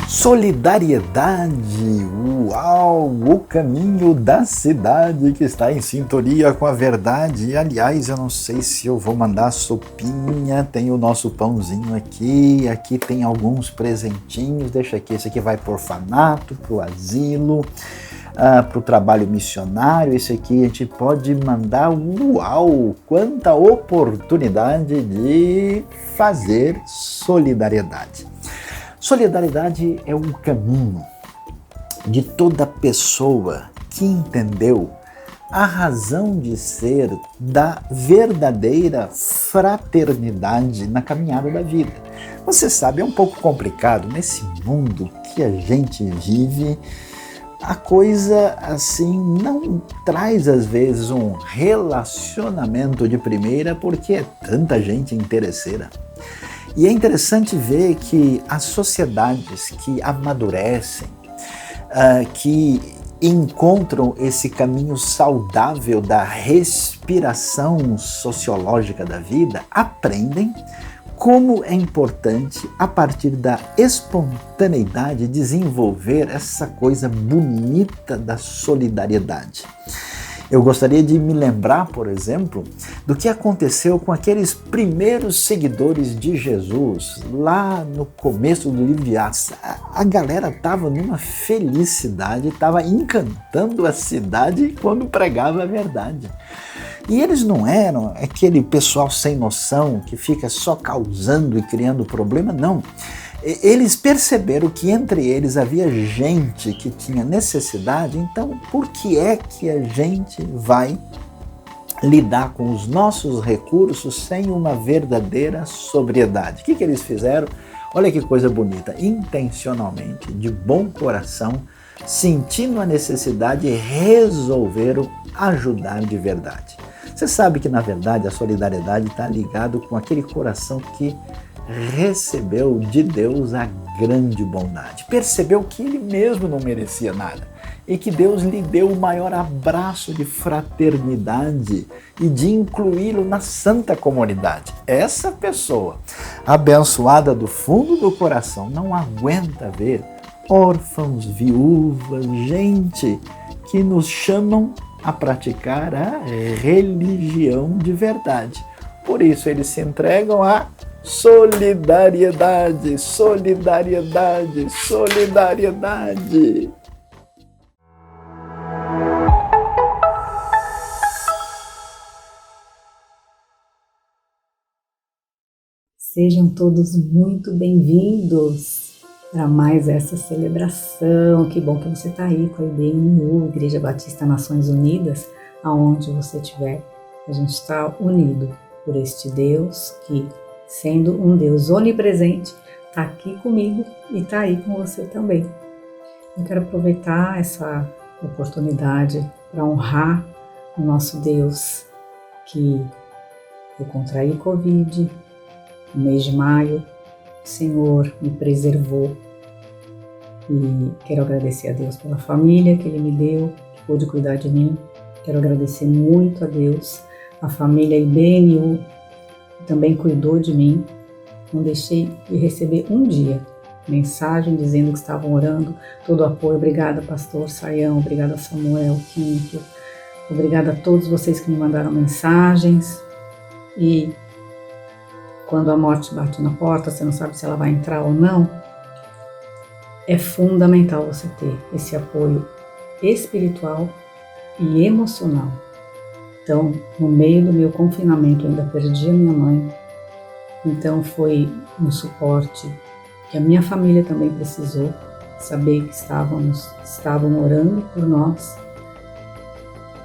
Solidariedade, uau, o caminho da cidade que está em sintonia com a verdade. E, aliás, eu não sei se eu vou mandar sopinha, tem o nosso pãozinho aqui tem alguns presentinhos, deixa aqui, esse aqui vai para o orfanato, para o asilo, para o trabalho missionário, esse aqui a gente pode mandar, uau, quanta oportunidade de fazer solidariedade. Solidariedade é um caminho de toda pessoa que entendeu a razão de ser da verdadeira fraternidade na caminhada da vida. Você sabe, é um pouco complicado nesse mundo que a gente vive. A coisa assim não traz às vezes um relacionamento de primeira porque é tanta gente interesseira. E é interessante ver que as sociedades que amadurecem, que encontram esse caminho saudável da respiração sociológica da vida, aprendem como é importante, a partir da espontaneidade, desenvolver essa coisa bonita da solidariedade. Eu gostaria de me lembrar, por exemplo, do que aconteceu com aqueles primeiros seguidores de Jesus, lá no começo do livro de Atos. A galera estava numa felicidade, estava encantando a cidade quando pregava a verdade. E eles não eram aquele pessoal sem noção que fica só causando e criando problema, não. Eles perceberam que entre eles havia gente que tinha necessidade, então por que é que a gente vai lidar com os nossos recursos sem uma verdadeira sobriedade? O que eles fizeram? Olha que coisa bonita, intencionalmente, de bom coração, sentindo a necessidade, resolveram ajudar de verdade. Você sabe que na verdade a solidariedade está ligado com aquele coração que recebeu de Deus a grande bondade, percebeu que ele mesmo não merecia nada e que Deus lhe deu o maior abraço de fraternidade e de incluí-lo na santa comunidade. Essa pessoa, abençoada do fundo do coração, não aguenta ver órfãos, viúvas, gente que nos chamam a praticar a religião de verdade. Por isso eles se entregam a solidariedade, solidariedade, solidariedade. Sejam todos muito bem-vindos para mais essa celebração. Que bom que você está aí com a IBNU, Igreja Batista Nações Unidas, aonde você estiver. A gente está unido por este Deus que, sendo um Deus onipresente, está aqui comigo e está aí com você também. Eu quero aproveitar essa oportunidade para honrar o nosso Deus, que eu contraí Covid no mês de maio, o Senhor me preservou e quero agradecer a Deus pela família que Ele me deu, que pôde cuidar de mim. Quero agradecer muito a Deus, a família IBNU, também cuidou de mim. Não deixei de receber um dia mensagem dizendo que estavam orando, todo o apoio. Obrigada, pastor Saião, obrigada, Samuel Quinto, obrigada a todos vocês que me mandaram mensagens. E quando a morte bate na porta, você não sabe se ela vai entrar ou não, é fundamental você ter esse apoio espiritual e emocional. Então, no meio do meu confinamento, eu ainda perdi a minha mãe. Então, foi um suporte que a minha família também precisou, saber que estavam orando por nós.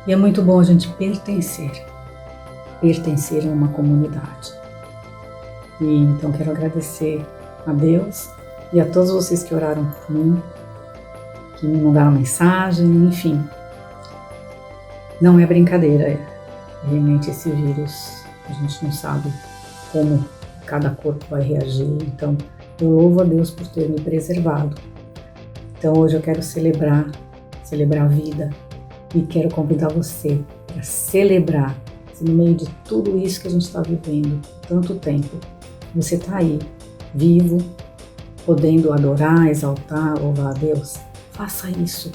E é muito bom a gente pertencer a uma comunidade. E então, quero agradecer a Deus e a todos vocês que oraram por mim, que me mandaram mensagem, enfim. Não é brincadeira, realmente esse vírus, a gente não sabe como cada corpo vai reagir, então eu louvo a Deus por ter me preservado. Então hoje eu quero celebrar a vida e quero convidar você para celebrar se no meio de tudo isso que a gente está vivendo, tanto tempo, você está aí, vivo, podendo adorar, exaltar, louvar a Deus, faça isso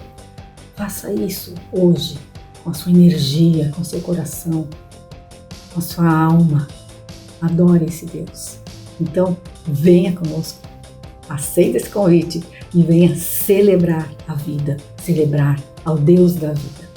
hoje, com a sua energia, com o seu coração, com a sua alma. Adore esse Deus. Então, venha conosco, aceita esse convite e venha celebrar a vida, celebrar ao Deus da vida.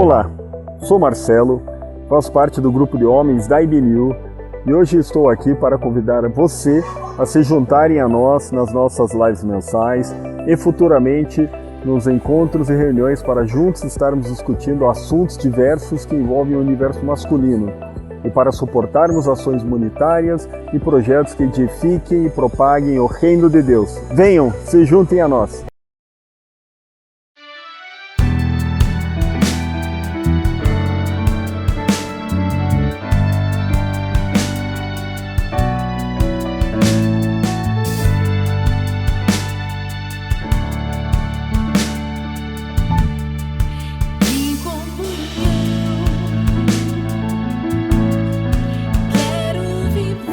Olá, sou Marcelo, faço parte do grupo de homens da IBNU e hoje estou aqui para convidar você a se juntarem a nós nas nossas lives mensais e futuramente nos encontros e reuniões para juntos estarmos discutindo assuntos diversos que envolvem o universo masculino e para suportarmos ações humanitárias e projetos que edifiquem e propaguem o reino de Deus. Venham, se juntem a nós! Quero viver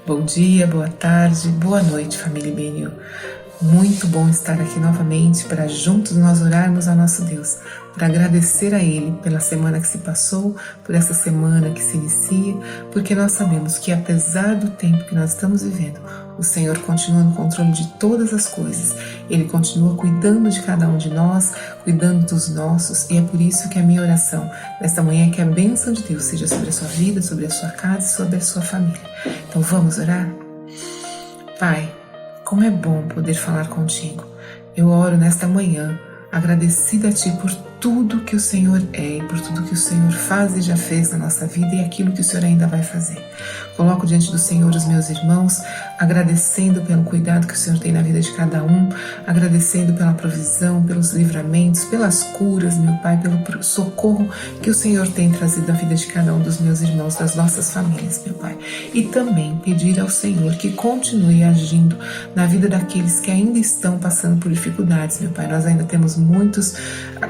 Bom dia, boa tarde, boa noite, família IBNU. Muito bom estar aqui novamente para juntos nós orarmos ao nosso Deus, para agradecer a Ele pela semana que se passou, por essa semana que se inicia, porque nós sabemos que apesar do tempo que nós estamos vivendo, o Senhor continua no controle de todas as coisas. Ele continua cuidando de cada um de nós, cuidando dos nossos, e é por isso que a minha oração nesta manhã é que a bênção de Deus seja sobre a sua vida, sobre a sua casa e sobre a sua família. Então vamos orar? Pai, como é bom poder falar contigo. Eu oro nesta manhã, agradecida a Ti por tudo que o Senhor é e por tudo que o Senhor faz e já fez na nossa vida e aquilo que o Senhor ainda vai fazer. Coloco diante do Senhor os meus irmãos, agradecendo pelo cuidado que o Senhor tem na vida de cada um, agradecendo pela provisão, pelos livramentos, pelas curas, meu Pai, pelo socorro que o Senhor tem trazido à vida de cada um dos meus irmãos, das nossas famílias, meu Pai. E também pedir ao Senhor que continue agindo na vida daqueles que ainda estão passando por dificuldades, meu Pai. Nós ainda temos muitos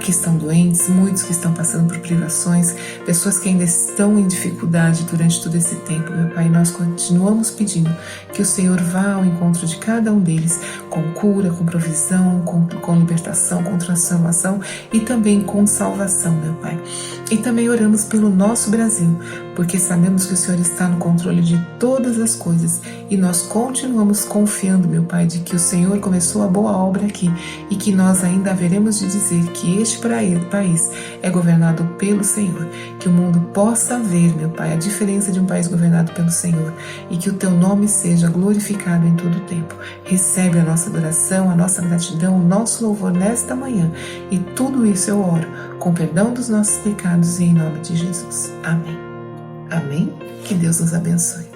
que estão doentes, muitos que estão passando por privações, pessoas que ainda estão em dificuldade durante todo esse tempo, meu Pai. Nós continuamos pedindo que o Senhor vá ao encontro de cada um deles com cura, com provisão, com libertação, com transformação e também com salvação, meu Pai. E também oramos pelo nosso Brasil, porque sabemos que o Senhor está no controle de todas as coisas e nós continuamos confiando, meu Pai, de que o Senhor começou a boa obra aqui e que nós ainda haveremos de dizer que este país é governado pelo Senhor, que o mundo possa ver, meu Pai, a diferença de um país governado pelo Senhor e que o Teu nome seja glorificado em todo o tempo. Recebe a nossa adoração, a nossa gratidão, o nosso louvor nesta manhã e tudo isso eu oro com perdão dos nossos pecados e em nome de Jesus. Amém. Amém? Que Deus nos abençoe.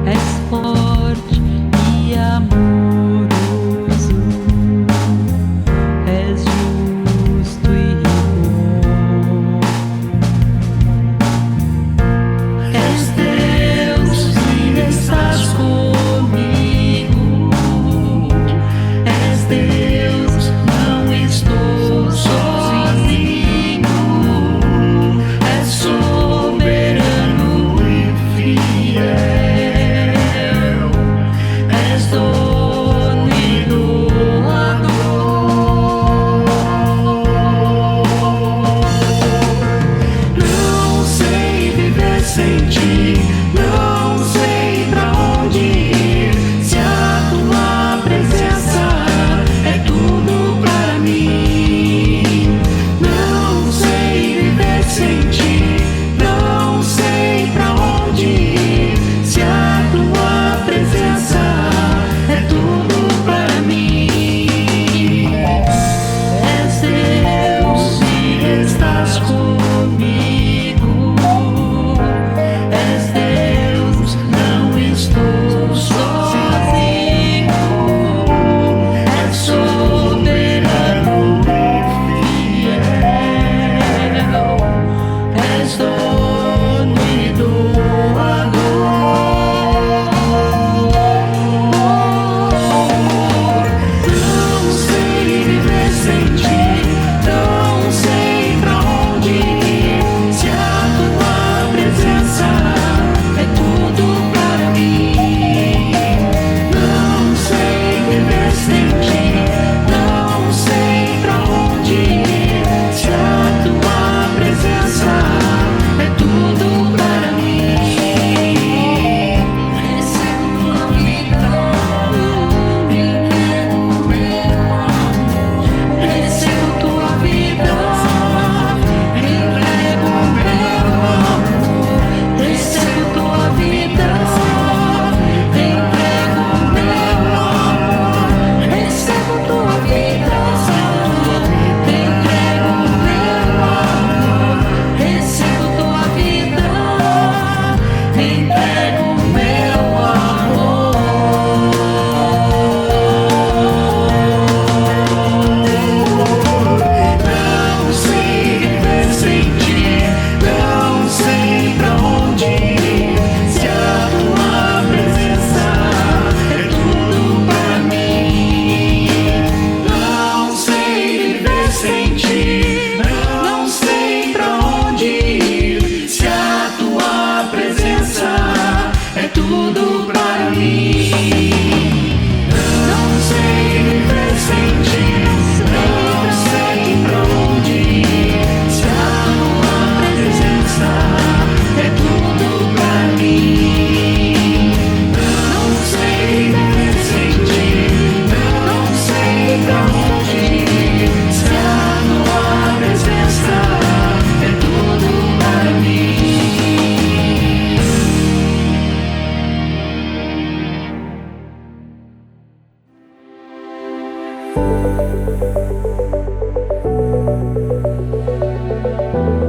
És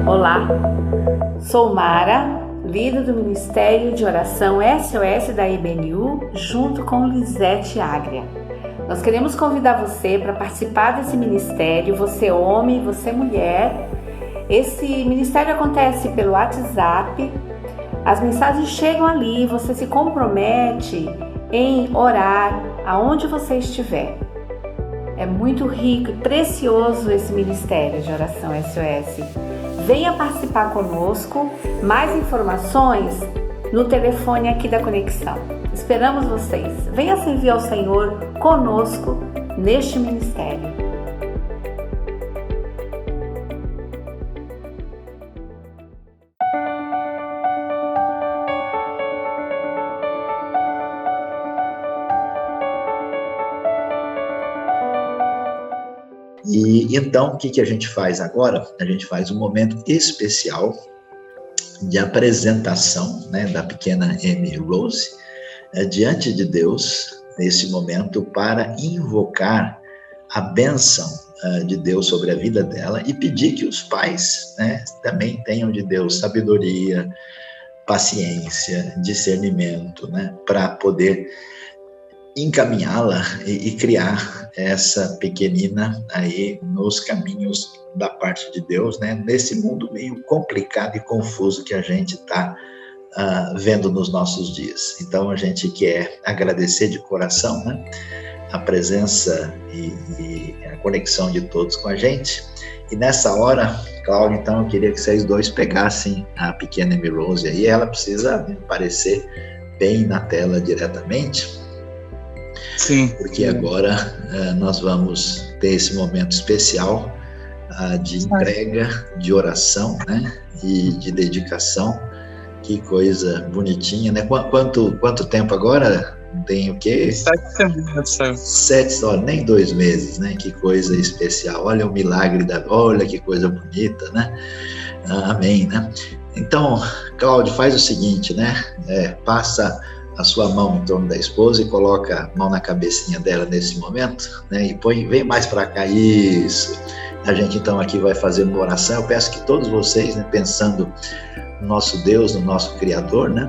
Olá, sou Mara, líder do Ministério de Oração SOS da IBNU, junto com Lisete Ágria. Nós queremos convidar você para participar desse ministério, você homem, você mulher. Esse ministério acontece pelo WhatsApp, as mensagens chegam ali, você se compromete em orar aonde você estiver. É muito rico e precioso esse ministério de oração SOS. Venha participar conosco. Mais informações no telefone aqui da Conexão. Esperamos vocês. Venha servir ao Senhor conosco neste ministério. E então, o que a gente faz agora? A gente faz um momento especial de apresentação, né, da pequena Amy Rose diante de Deus, nesse momento, para invocar a bênção de Deus sobre a vida dela e pedir que os pais, né, também tenham de Deus sabedoria, paciência, discernimento, né, para poder encaminhá-la e criar essa pequenina aí nos caminhos da parte de Deus, né? Nesse mundo meio complicado e confuso que a gente está vendo nos nossos dias. Então a gente quer agradecer de coração, né, a presença e a conexão de todos com a gente. E nessa hora, Cláudio, então eu queria que vocês dois pegassem a pequena Amy Rose aí. Ela precisa aparecer bem na tela diretamente. Sim. Porque agora nós vamos ter esse momento especial de entrega, de oração, né, e de dedicação. Que coisa bonitinha, né? Quanto tempo agora? Tem o quê? 7 semanas. 7, nem 2 meses, né? Que coisa especial. Olha o milagre olha que coisa bonita, né? Amém, né? Então, Cláudio, faz o seguinte, né? Passa a sua mão em torno da esposa e coloca a mão na cabecinha dela nesse momento, né? E vem mais para cá, isso. A gente então aqui vai fazer uma oração. Eu peço que todos vocês, né, pensando no nosso Deus, no nosso Criador, né,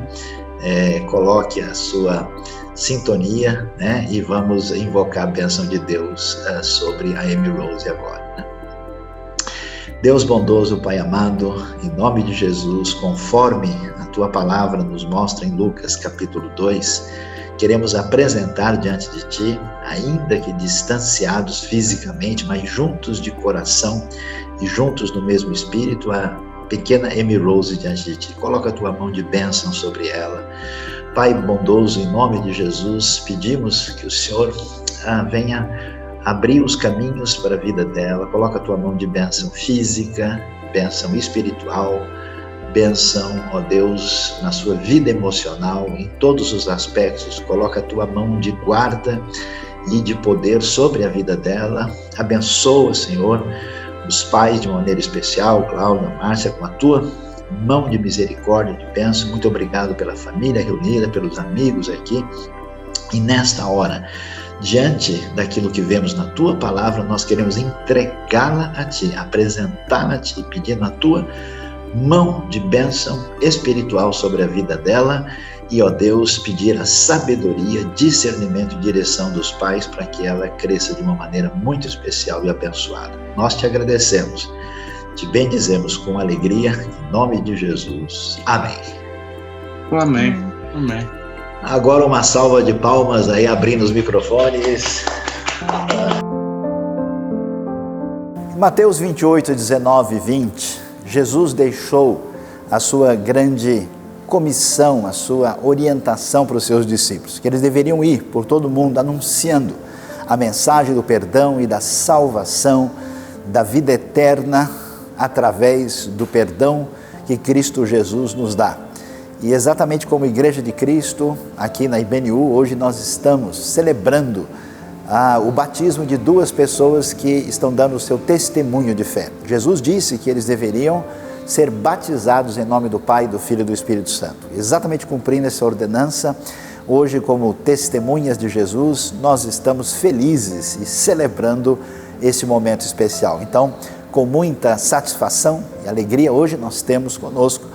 coloque a sua sintonia, né, e vamos invocar a bênção de Deus sobre a Amy Rose agora, né? Deus bondoso, Pai amado, em nome de Jesus, conforme a Tua palavra nos mostra em Lucas capítulo 2, queremos apresentar diante de Ti, ainda que distanciados fisicamente, mas juntos de coração e juntos no mesmo espírito, a pequena Amy Rose diante de Ti. Coloca a Tua mão de bênção sobre ela. Pai bondoso, em nome de Jesus, pedimos que o Senhor venha abrir os caminhos para a vida dela. Coloca a Tua mão de bênção física, bênção espiritual, bênção, ó Deus, na sua vida emocional, em todos os aspectos. Coloca a Tua mão de guarda e de poder sobre a vida dela. Abençoa, Senhor, os pais de maneira especial, Cláudia, Márcia, com a Tua mão de misericórdia, de bênção. Muito obrigado pela família reunida, pelos amigos aqui. E nesta hora, diante daquilo que vemos na Tua palavra, nós queremos entregá-la a Ti, apresentá-la a Ti, pedindo a Tua mão de bênção espiritual sobre a vida dela e, ó Deus, pedir a sabedoria, discernimento e direção dos pais para que ela cresça de uma maneira muito especial e abençoada. Nós Te agradecemos, Te bendizemos com alegria, em nome de Jesus. Amém. Amém. Amém. Agora uma salva de palmas aí, abrindo os microfones. Mateus 28, 19 e 20, Jesus deixou a sua grande comissão, a sua orientação para os seus discípulos, que eles deveriam ir por todo o mundo anunciando a mensagem do perdão e da salvação, da vida eterna, através do perdão que Cristo Jesus nos dá. E exatamente como Igreja de Cristo, aqui na IBNU, hoje nós estamos celebrando o batismo de 2 pessoas que estão dando o seu testemunho de fé. Jesus disse que eles deveriam ser batizados em nome do Pai, do Filho e do Espírito Santo. Exatamente cumprindo essa ordenança, hoje, como testemunhas de Jesus, nós estamos felizes e celebrando esse momento especial. Então, com muita satisfação e alegria, hoje nós temos conosco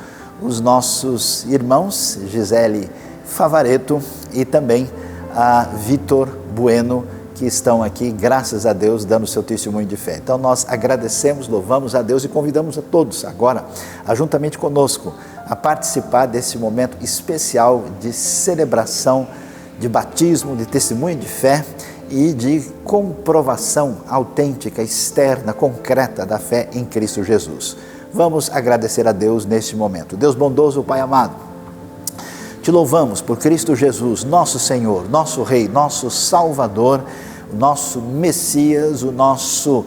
os nossos irmãos Gisele Favaretto e também a Vitor Bueno, que estão aqui, graças a Deus, dando seu testemunho de fé. Então nós agradecemos, louvamos a Deus e convidamos a todos agora, juntamente conosco, a participar desse momento especial de celebração, de batismo, de testemunho de fé e de comprovação autêntica, externa, concreta da fé em Cristo Jesus. Vamos agradecer a Deus neste momento. Deus bondoso, Pai amado, te louvamos por Cristo Jesus, nosso Senhor, nosso Rei, nosso Salvador, o nosso Messias, o nosso,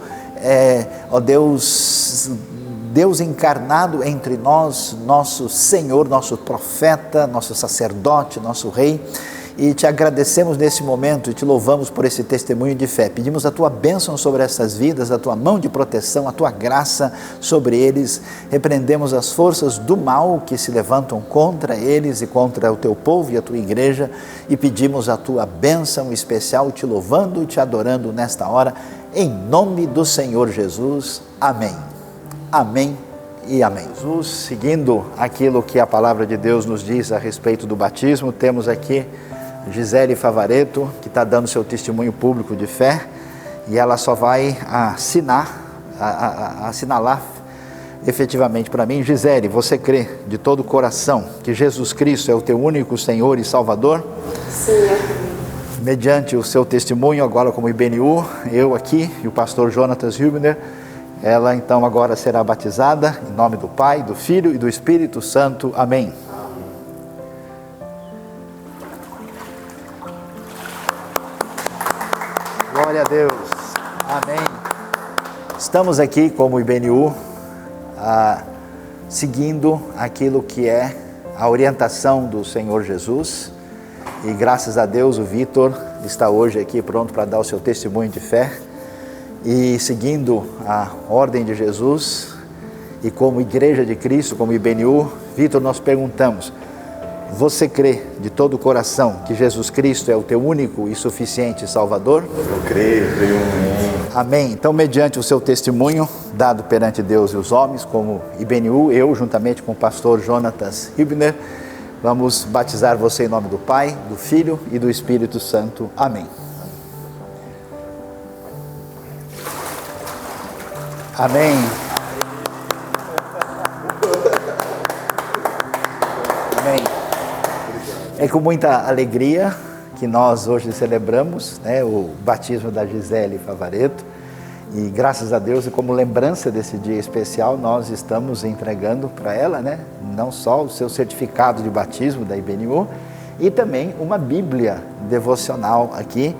Deus encarnado entre nós, nosso Senhor, nosso profeta, nosso sacerdote, nosso Rei. E te agradecemos nesse momento e te louvamos por esse testemunho de fé. Pedimos a tua bênção sobre essas vidas, a tua mão de proteção, a tua graça sobre eles. Repreendemos as forças do mal que se levantam contra eles e contra o teu povo e a tua igreja e pedimos a tua bênção especial, te louvando e te adorando nesta hora, em nome do Senhor Jesus. Amém. Amém e amém. Jesus, seguindo aquilo que a palavra de Deus nos diz a respeito do batismo, temos aqui Gisele Favaretto, que está dando seu testemunho público de fé, e ela só vai assinalar efetivamente para mim. Gisele, você crê de todo o coração que Jesus Cristo é o teu único Senhor e Salvador? Sim, eu creio. Mediante o seu testemunho, agora como IBNU, eu aqui e o pastor Jonatas Hübner, ela então agora será batizada em nome do Pai, do Filho e do Espírito Santo. Amém. Glória a Deus. Amém. Estamos aqui como IBNU, seguindo aquilo que é a orientação do Senhor Jesus. E graças a Deus o Vitor está hoje aqui pronto para dar o seu testemunho de fé. E seguindo a ordem de Jesus e como Igreja de Cristo, como IBNU, Vitor, nós perguntamos: você crê de todo o coração que Jesus Cristo é o teu único e suficiente Salvador? Eu creio. Amém. Então, mediante o seu testemunho dado perante Deus e os homens, como IBNU, eu, juntamente com o pastor Jonatas Hübner, vamos batizar você em nome do Pai, do Filho e do Espírito Santo. Amém. Amém. Amém. É com muita alegria que nós hoje celebramos, né, o batismo da Gisele Favaretto, e graças a Deus, e como lembrança desse dia especial, nós estamos entregando para ela, né, não só o seu certificado de batismo da IBNU, e também uma Bíblia devocional aqui,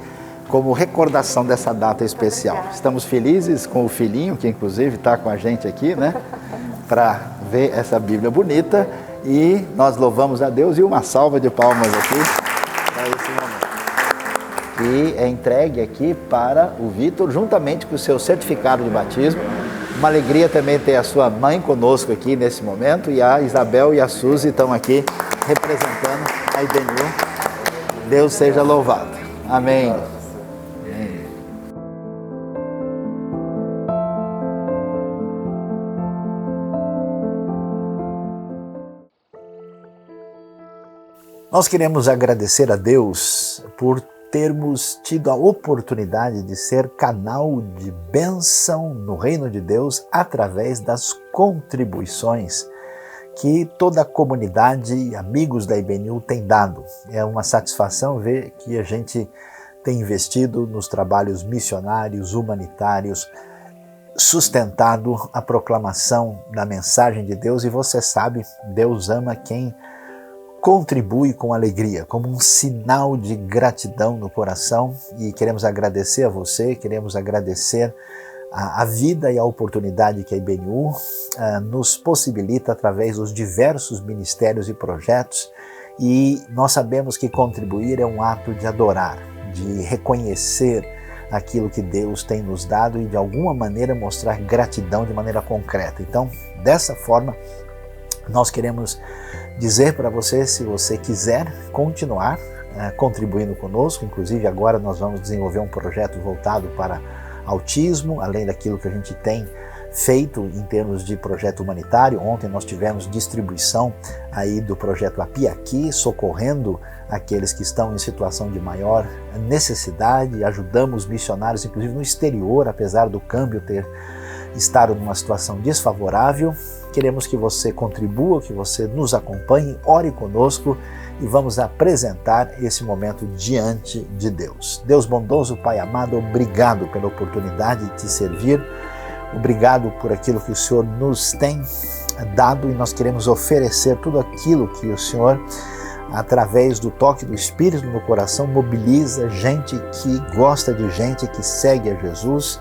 como recordação dessa data especial. Estamos felizes com o filhinho, que inclusive está com a gente aqui, né, para ver essa Bíblia bonita. E nós louvamos a Deus e uma salva de palmas aqui para esse momento. E é entregue aqui para o Vitor, juntamente com o seu certificado de batismo. Uma alegria também ter a sua mãe conosco aqui nesse momento, e a Isabel e a Suzy estão aqui representando a IBNU. Deus seja louvado. Amém. Nós queremos agradecer a Deus por termos tido a oportunidade de ser canal de bênção no reino de Deus através das contribuições que toda a comunidade e amigos da IBNU tem dado. É uma satisfação ver que a gente tem investido nos trabalhos missionários, humanitários, sustentado a proclamação da mensagem de Deus, e você sabe, Deus ama quem contribui com alegria, como um sinal de gratidão no coração, e queremos agradecer a você, queremos agradecer a vida e a oportunidade que a IBNU nos possibilita através dos diversos ministérios e projetos, e nós sabemos que contribuir é um ato de adorar, de reconhecer aquilo que Deus tem nos dado e de alguma maneira mostrar gratidão de maneira concreta. Então, dessa forma, nós queremos dizer para você, se você quiser continuar contribuindo conosco. Inclusive agora nós vamos desenvolver um projeto voltado para autismo, além daquilo que a gente tem feito em termos de projeto humanitário. Ontem nós tivemos distribuição aí do projeto Apiaqui, socorrendo aqueles que estão em situação de maior necessidade, ajudamos missionários, inclusive no exterior, apesar do câmbio estar numa situação desfavorável. Queremos que você contribua, que você nos acompanhe, ore conosco e vamos apresentar esse momento diante de Deus. Deus bondoso, Pai amado, obrigado pela oportunidade de te servir, obrigado por aquilo que o Senhor nos tem dado e nós queremos oferecer tudo aquilo que o Senhor, através do toque do Espírito no coração, mobiliza gente que gosta de gente, que segue a Jesus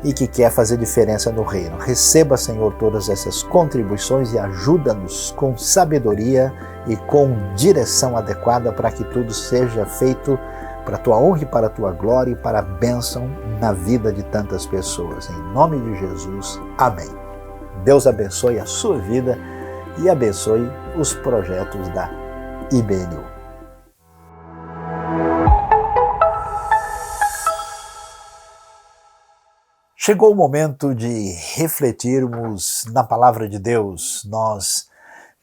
e que quer fazer diferença no reino. Receba, Senhor, todas essas contribuições e ajuda-nos com sabedoria e com direção adequada para que tudo seja feito para a tua honra e para a tua glória e para a bênção na vida de tantas pessoas. Em nome de Jesus, amém. Deus abençoe a sua vida e abençoe os projetos da IBNU. Chegou o momento de refletirmos na palavra de Deus. Nós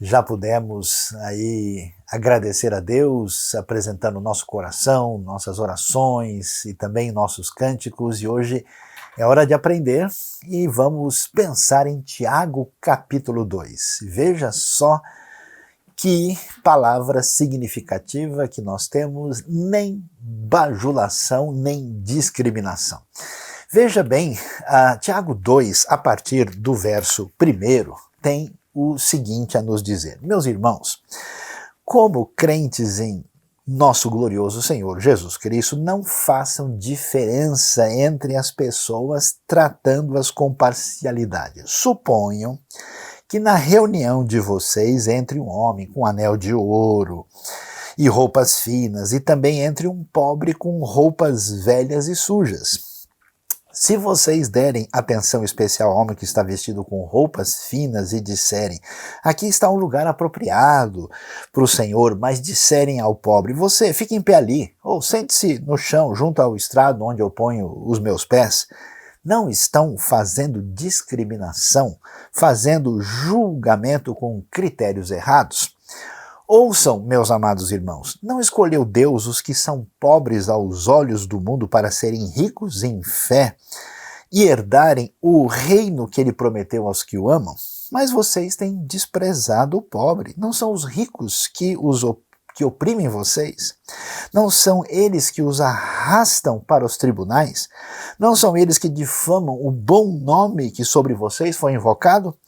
já pudemos aí agradecer a Deus, apresentando nosso coração, nossas orações e também nossos cânticos, e hoje é hora de aprender e vamos pensar em Tiago capítulo 2. Veja só que palavra significativa que nós temos: nem bajulação, nem discriminação. Veja bem, Tiago 2, a partir do verso 1, tem o seguinte a nos dizer: meus irmãos, como crentes em nosso glorioso Senhor Jesus Cristo, não façam diferença entre as pessoas, tratando-as com parcialidade. Suponham que na reunião de vocês entre um homem com anel de ouro e roupas finas, e também entre um pobre com roupas velhas e sujas. Se vocês derem atenção especial ao homem que está vestido com roupas finas e disserem: aqui está um lugar apropriado para o Senhor, mas disserem ao pobre: você fique em pé ali, ou sente-se no chão junto ao estrado onde eu ponho os meus pés, não estão fazendo discriminação, fazendo julgamento com critérios errados? Ouçam, meus amados irmãos, não escolheu Deus os que são pobres aos olhos do mundo para serem ricos em fé e herdarem o reino que ele prometeu aos que o amam? Mas vocês têm desprezado o pobre. Não são os ricos que oprimem vocês? Não são eles que os arrastam para os tribunais? Não são eles que difamam o bom nome que sobre vocês foi invocado?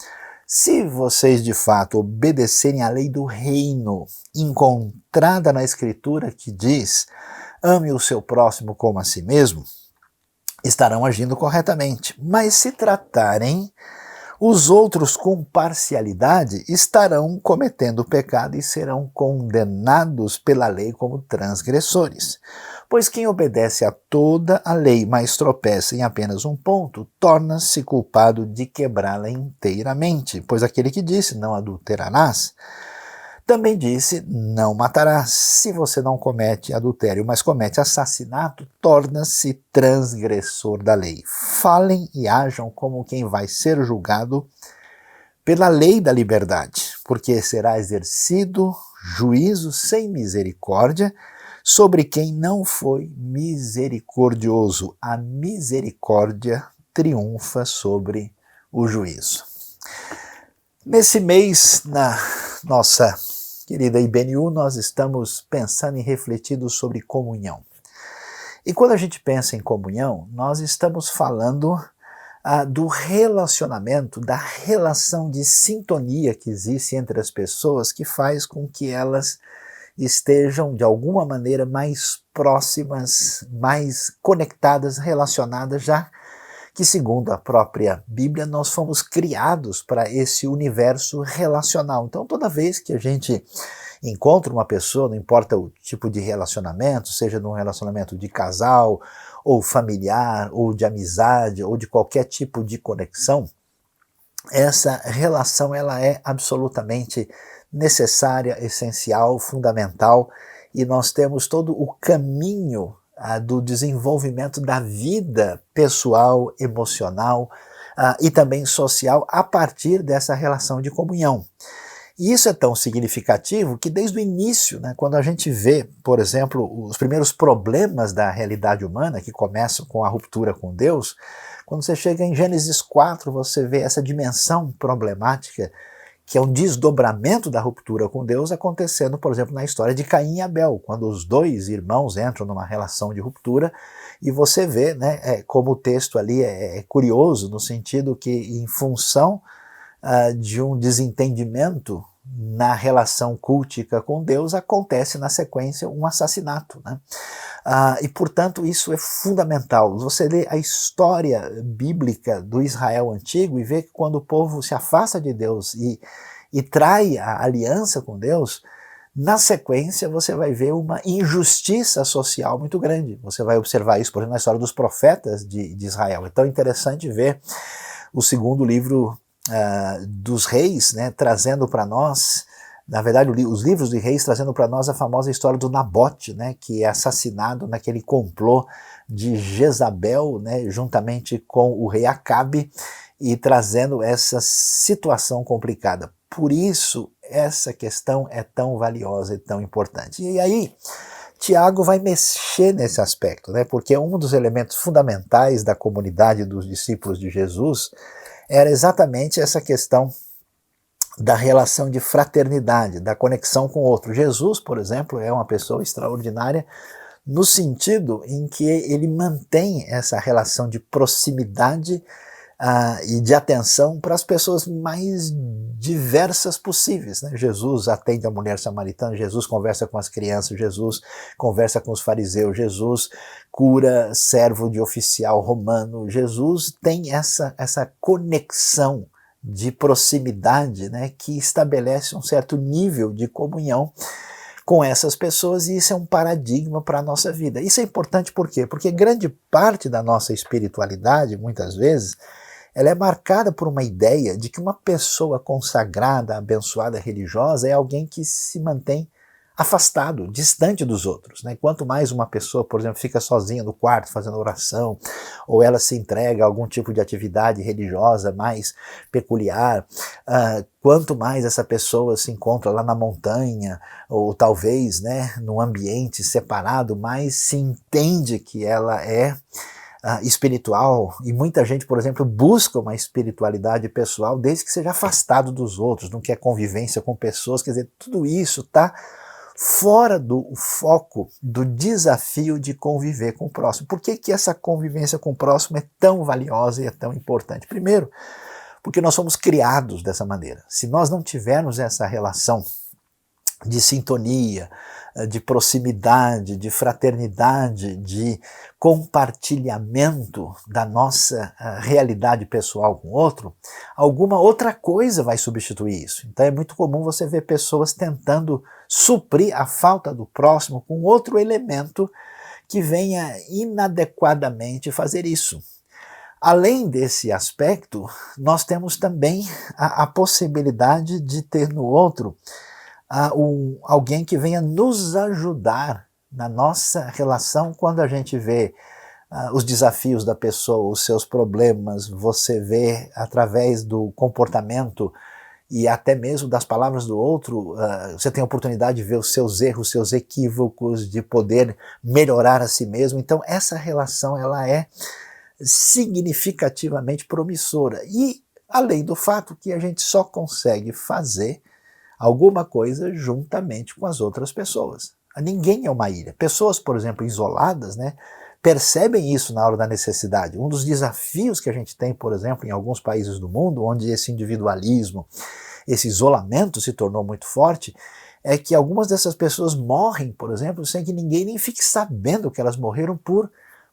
Se vocês de fato obedecerem à lei do reino, encontrada na Escritura, que diz: ame o seu próximo como a si mesmo, estarão agindo corretamente. Mas se tratarem os outros com parcialidade, estarão cometendo pecado e serão condenados pela lei como transgressores. Pois quem obedece a toda a lei, mas tropeça em apenas um ponto, torna-se culpado de quebrá-la inteiramente. Pois aquele que disse: não adulterarás, também disse: não matarás. Se você não comete adultério, mas comete assassinato, torna-se transgressor da lei. Falem e ajam como quem vai ser julgado pela lei da liberdade, porque será exercido juízo sem misericórdia sobre quem não foi misericordioso. A misericórdia triunfa sobre o juízo. Nesse mês, na nossa querida IBNU, nós estamos pensando e refletindo sobre comunhão. E quando a gente pensa em comunhão, nós estamos falando do relacionamento, da relação de sintonia que existe entre as pessoas, que faz com que elas estejam de alguma maneira mais próximas, mais conectadas, relacionadas, já que, segundo a própria Bíblia, nós fomos criados para esse universo relacional. Então, toda vez que a gente encontra uma pessoa, não importa o tipo de relacionamento, seja num relacionamento de casal, ou familiar, ou de amizade, ou de qualquer tipo de conexão, essa relação ela é absolutamente necessária, essencial, fundamental, e nós temos todo o caminho do desenvolvimento da vida pessoal, emocional e também social a partir dessa relação de comunhão. E isso é tão significativo que desde o início, né, quando a gente vê, por exemplo, os primeiros problemas da realidade humana, que começam com a ruptura com Deus, quando você chega em Gênesis 4, você vê essa dimensão problemática, que é um desdobramento da ruptura com Deus acontecendo, por exemplo, na história de Caim e Abel, quando os dois irmãos entram numa relação de ruptura, e você vê, né, como o texto ali é curioso, no sentido que, em função de um desentendimento na relação cultica com Deus, acontece na sequência um assassinato, né? E portanto isso é fundamental. Você lê a história bíblica do Israel antigo e vê que quando o povo se afasta de Deus e trai a aliança com Deus, na sequência você vai ver uma injustiça social muito grande. Você vai observar isso, por exemplo, na história dos profetas de Israel. É tão interessante ver o segundo livro dos reis, né, trazendo para nós, na verdade os livros de reis trazendo para nós a famosa história do Nabote, né, que é assassinado naquele complô de Jezabel, né, juntamente com o rei Acabe, e trazendo essa situação complicada. Por isso essa questão é tão valiosa e tão importante. E aí Tiago vai mexer nesse aspecto, né, porque um dos elementos fundamentais da comunidade dos discípulos de Jesus era exatamente essa questão da relação de fraternidade, da conexão com o outro. Jesus, por exemplo, é uma pessoa extraordinária no sentido em que ele mantém essa relação de proximidade e de atenção para as pessoas mais diversas possíveis, né? Jesus atende a mulher samaritana, Jesus conversa com as crianças, Jesus conversa com os fariseus, Jesus cura servo de oficial romano, Jesus tem essa conexão de proximidade, né, que estabelece um certo nível de comunhão com essas pessoas, e isso é um paradigma para a nossa vida. Isso é importante por quê? Porque grande parte da nossa espiritualidade, muitas vezes, ela é marcada por uma ideia de que uma pessoa consagrada, abençoada, religiosa é alguém que se mantém afastado, distante dos outros, né? Quanto mais uma pessoa, por exemplo, fica sozinha no quarto fazendo oração, ou ela se entrega a algum tipo de atividade religiosa mais peculiar, quanto mais essa pessoa se encontra lá na montanha, ou talvez, né, num ambiente separado, mais se entende que ela é espiritual, e muita gente, por exemplo, busca uma espiritualidade pessoal desde que seja afastado dos outros, não quer convivência com pessoas, quer dizer, tudo isso está fora do foco do desafio de conviver com o próximo. Por que essa convivência com o próximo é tão valiosa e é tão importante? Primeiro, porque nós somos criados dessa maneira. Se nós não tivermos essa relação de sintonia, de proximidade, de fraternidade, de compartilhamento da nossa realidade pessoal com o outro, alguma outra coisa vai substituir isso. Então é muito comum você ver pessoas tentando suprir a falta do próximo com outro elemento que venha inadequadamente fazer isso. Além desse aspecto, nós temos também a possibilidade de ter no outro alguém que venha nos ajudar na nossa relação quando a gente vê os desafios da pessoa, os seus problemas, você vê através do comportamento e até mesmo das palavras do outro, você tem a oportunidade de ver os seus erros, os seus equívocos, de poder melhorar a si mesmo. Então essa relação ela é significativamente promissora, e além do fato que a gente só consegue fazer alguma coisa juntamente com as outras pessoas. Ninguém é uma ilha. Pessoas, por exemplo, isoladas, né, percebem isso na hora da necessidade. Um dos desafios que a gente tem, por exemplo, em alguns países do mundo, onde esse individualismo, esse isolamento se tornou muito forte, é que algumas dessas pessoas morrem, por exemplo, sem que ninguém nem fique sabendo que elas morreram por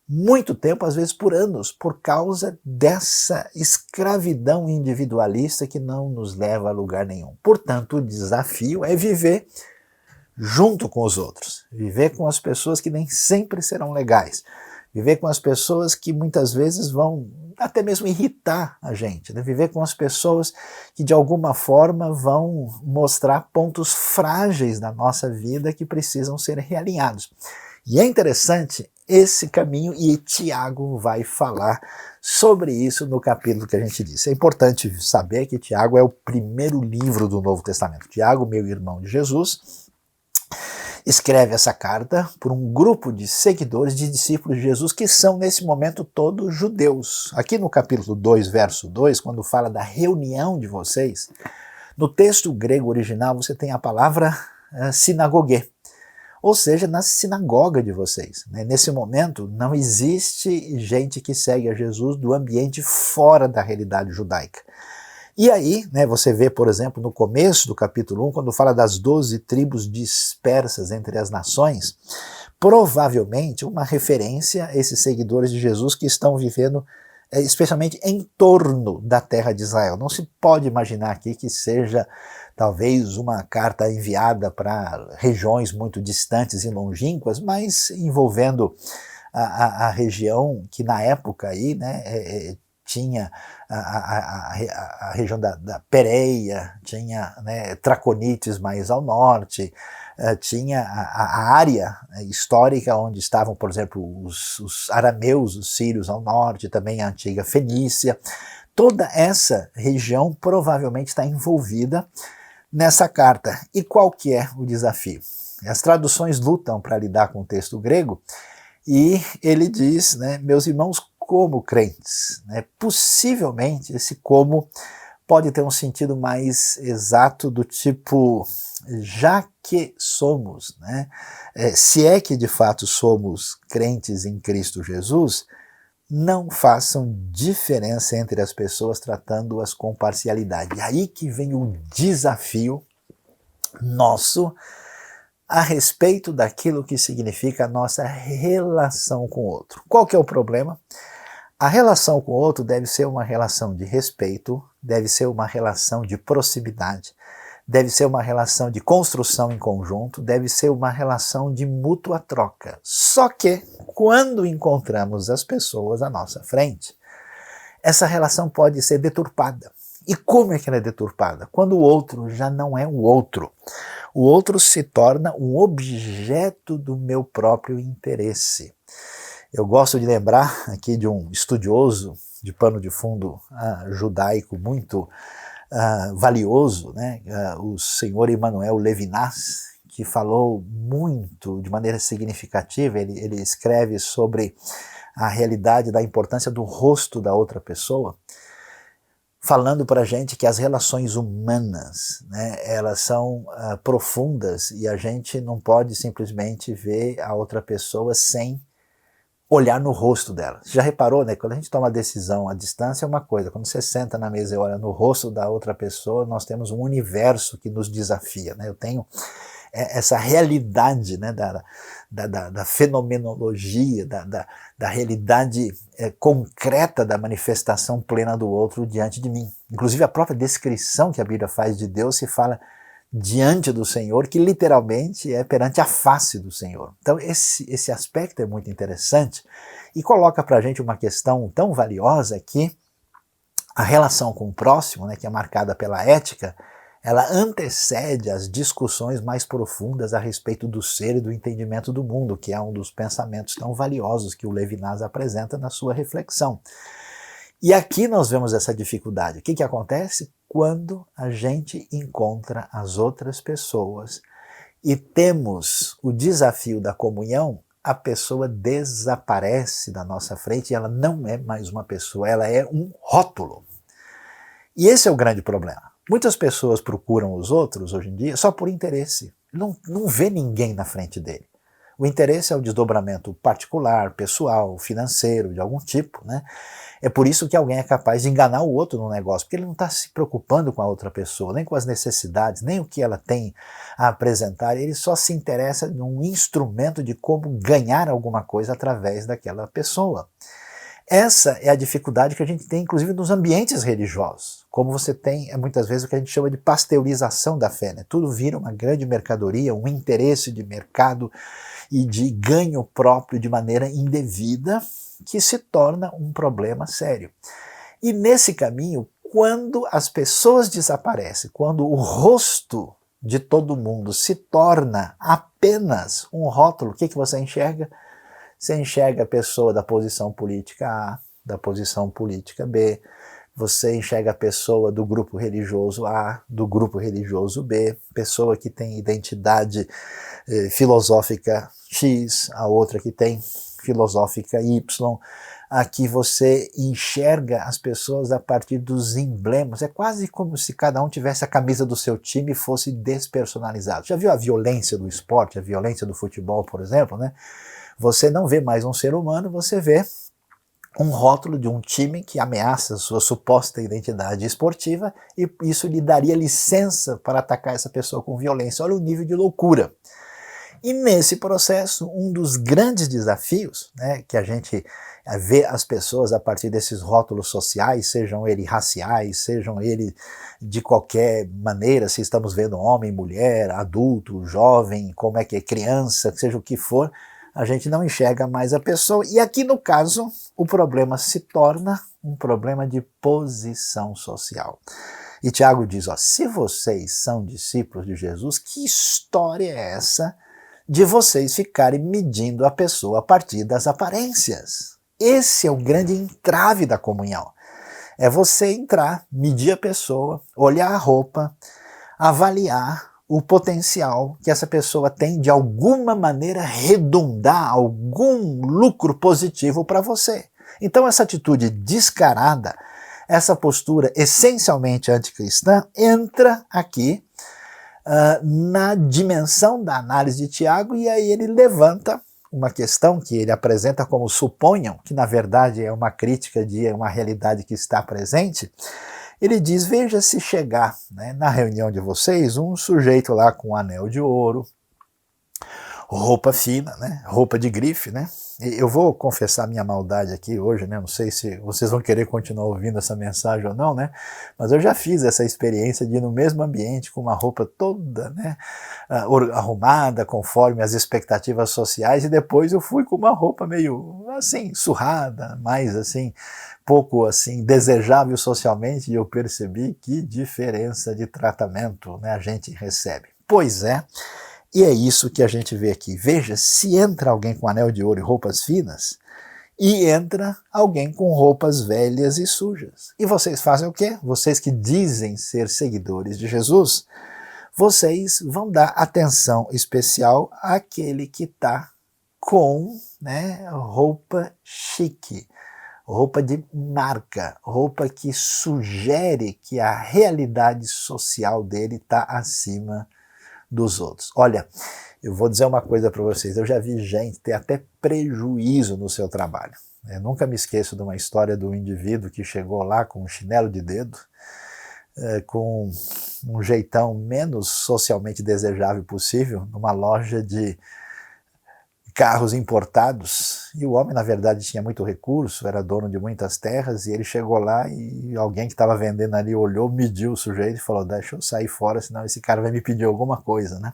muito tempo, às vezes por anos, por causa dessa escravidão individualista que não nos leva a lugar nenhum. Portanto, o desafio é viver junto com os outros, viver com as pessoas que nem sempre serão legais, Viver com as pessoas que muitas vezes vão até mesmo irritar a gente, né? Viver com as pessoas que de alguma forma vão mostrar pontos frágeis da nossa vida que precisam ser realinhados. E é interessante esse caminho, e Tiago vai falar sobre isso no capítulo que a gente disse. É importante saber que Tiago é o primeiro livro do Novo Testamento. Tiago, meu irmão de Jesus, escreve essa carta por um grupo de seguidores, de discípulos de Jesus, que são nesse momento todos judeus. Aqui no capítulo 2, verso 2, quando fala da reunião de vocês, no texto grego original você tem a palavra sinagogue, ou seja, na sinagoga de vocês. Nesse momento não existe gente que segue a Jesus do ambiente fora da realidade judaica. E aí, você vê, por exemplo, no começo do capítulo 1, quando fala das 12 tribos dispersas entre as nações, provavelmente uma referência a esses seguidores de Jesus que estão vivendo especialmente em torno da terra de Israel. Não se pode imaginar aqui que seja talvez uma carta enviada para regiões muito distantes e longínquas, mas envolvendo a região que na época aí, tinha a região da Pérea, tinha Traconites mais ao norte, tinha a área histórica onde estavam, por exemplo, os arameus, os sírios ao norte, também a antiga Fenícia. Toda essa região provavelmente está envolvida nessa carta. E qual que é o desafio? As traduções lutam para lidar com o texto grego, e ele diz, meus irmãos, como crentes. Possivelmente esse como pode ter um sentido mais exato do tipo, já que somos, se é que de fato somos crentes em Cristo Jesus, não façam diferença entre as pessoas tratando-as com parcialidade. E aí que vem o desafio nosso a respeito daquilo que significa a nossa relação com o outro. Qual que é o problema? A relação com o outro deve ser uma relação de respeito, deve ser uma relação de proximidade, deve ser uma relação de construção em conjunto, deve ser uma relação de mútua troca. Só que, quando encontramos as pessoas à nossa frente, essa relação pode ser deturpada. E como é que ela é deturpada? Quando o outro já não é o outro. O outro se torna um objeto do meu próprio interesse. Eu gosto de lembrar aqui de um estudioso de pano de fundo judaico muito valioso, o senhor Emmanuel Levinas, que falou muito, de maneira significativa. Ele escreve sobre a realidade da importância do rosto da outra pessoa, falando para a gente que as relações humanas, elas são profundas, e a gente não pode simplesmente ver a outra pessoa sem olhar no rosto dela. Você já reparou, Quando a gente toma uma decisão à distância é uma coisa, quando você senta na mesa e olha no rosto da outra pessoa, nós temos um universo que nos desafia, Eu tenho essa realidade, da fenomenologia, da realidade concreta da manifestação plena do outro diante de mim. Inclusive a própria descrição que a Bíblia faz de Deus se fala diante do Senhor, que literalmente é perante a face do Senhor. Então esse aspecto é muito interessante e coloca para a gente uma questão tão valiosa que a relação com o próximo, que é marcada pela ética, ela antecede as discussões mais profundas a respeito do ser e do entendimento do mundo, que é um dos pensamentos tão valiosos que o Levinas apresenta na sua reflexão. E aqui nós vemos essa dificuldade. O que acontece? Quando a gente encontra as outras pessoas e temos o desafio da comunhão, a pessoa desaparece da nossa frente e ela não é mais uma pessoa, ela é um rótulo. E esse é o grande problema. Muitas pessoas procuram os outros hoje em dia só por interesse. Não vê ninguém na frente dele. O interesse é o desdobramento particular, pessoal, financeiro, de algum tipo, É por isso que alguém é capaz de enganar o outro no negócio, porque ele não está se preocupando com a outra pessoa, nem com as necessidades, nem o que ela tem a apresentar, ele só se interessa num instrumento de como ganhar alguma coisa através daquela pessoa. Essa é a dificuldade que a gente tem, inclusive, nos ambientes religiosos. Como você tem, muitas vezes, o que a gente chama de pasteurização da fé, né? Tudo vira uma grande mercadoria, um interesse de mercado e de ganho próprio de maneira indevida, que se torna um problema sério. E nesse caminho, quando as pessoas desaparecem, quando o rosto de todo mundo se torna apenas um rótulo, o que você enxerga? Você enxerga a pessoa da posição política A, da posição política B, você enxerga a pessoa do grupo religioso A, do grupo religioso B, pessoa que tem identidade filosófica X, a outra que tem filosófica Y. Aqui você enxerga as pessoas a partir dos emblemas. É quase como se cada um tivesse a camisa do seu time e fosse despersonalizado. Já viu a violência do esporte, a violência do futebol, por exemplo, né? Você não vê mais um ser humano, você vê um rótulo de um time que ameaça sua suposta identidade esportiva e isso lhe daria licença para atacar essa pessoa com violência. Olha o nível de loucura. E nesse processo, um dos grandes desafios, né, que a gente vê as pessoas a partir desses rótulos sociais, sejam eles raciais, sejam eles de qualquer maneira, se estamos vendo homem, mulher, adulto, jovem, como é que é, criança, seja o que for, a gente não enxerga mais a pessoa. E aqui no caso, o problema se torna um problema de posição social. E Tiago diz, ó, se vocês são discípulos de Jesus, que história é essa de vocês ficarem medindo a pessoa a partir das aparências? Esse é o grande entrave da comunhão. É você entrar, medir a pessoa, olhar a roupa, avaliar o potencial que essa pessoa tem de alguma maneira redundar algum lucro positivo para você. Então essa atitude descarada, essa postura essencialmente anticristã, entra aqui na dimensão da análise de Tiago, e aí ele levanta uma questão que ele apresenta como suponham, que na verdade é uma crítica de uma realidade que está presente. Ele diz, veja se chegar, né, na reunião de vocês um sujeito lá com um anel de ouro, roupa fina, né, roupa de grife, né? Eu vou confessar minha maldade aqui hoje, né? Não sei se vocês vão querer continuar ouvindo essa mensagem ou não, né? Mas eu já fiz essa experiência de ir no mesmo ambiente com uma roupa toda, né, arrumada conforme as expectativas sociais, e depois eu fui com uma roupa meio assim, surrada, mais assim, pouco assim desejável socialmente, e eu percebi que diferença de tratamento, né, a gente recebe. Pois é. E é isso que a gente vê aqui. Veja, se entra alguém com anel de ouro e roupas finas, e entra alguém com roupas velhas e sujas. E vocês fazem o quê? Vocês que dizem ser seguidores de Jesus, vocês vão dar atenção especial àquele que está com, né, roupa chique, roupa de marca, roupa que sugere que a realidade social dele está acima dos outros. Olha, eu vou dizer uma coisa para vocês, eu já vi gente ter até prejuízo no seu trabalho. Eu nunca me esqueço de uma história do indivíduo que chegou lá com um chinelo de dedo, com um jeitão menos socialmente desejável possível, numa loja de carros importados, e o homem na verdade tinha muito recurso, era dono de muitas terras, e ele chegou lá e alguém que estava vendendo ali olhou, mediu o sujeito e falou, deixa eu sair fora, senão esse cara vai me pedir alguma coisa, né?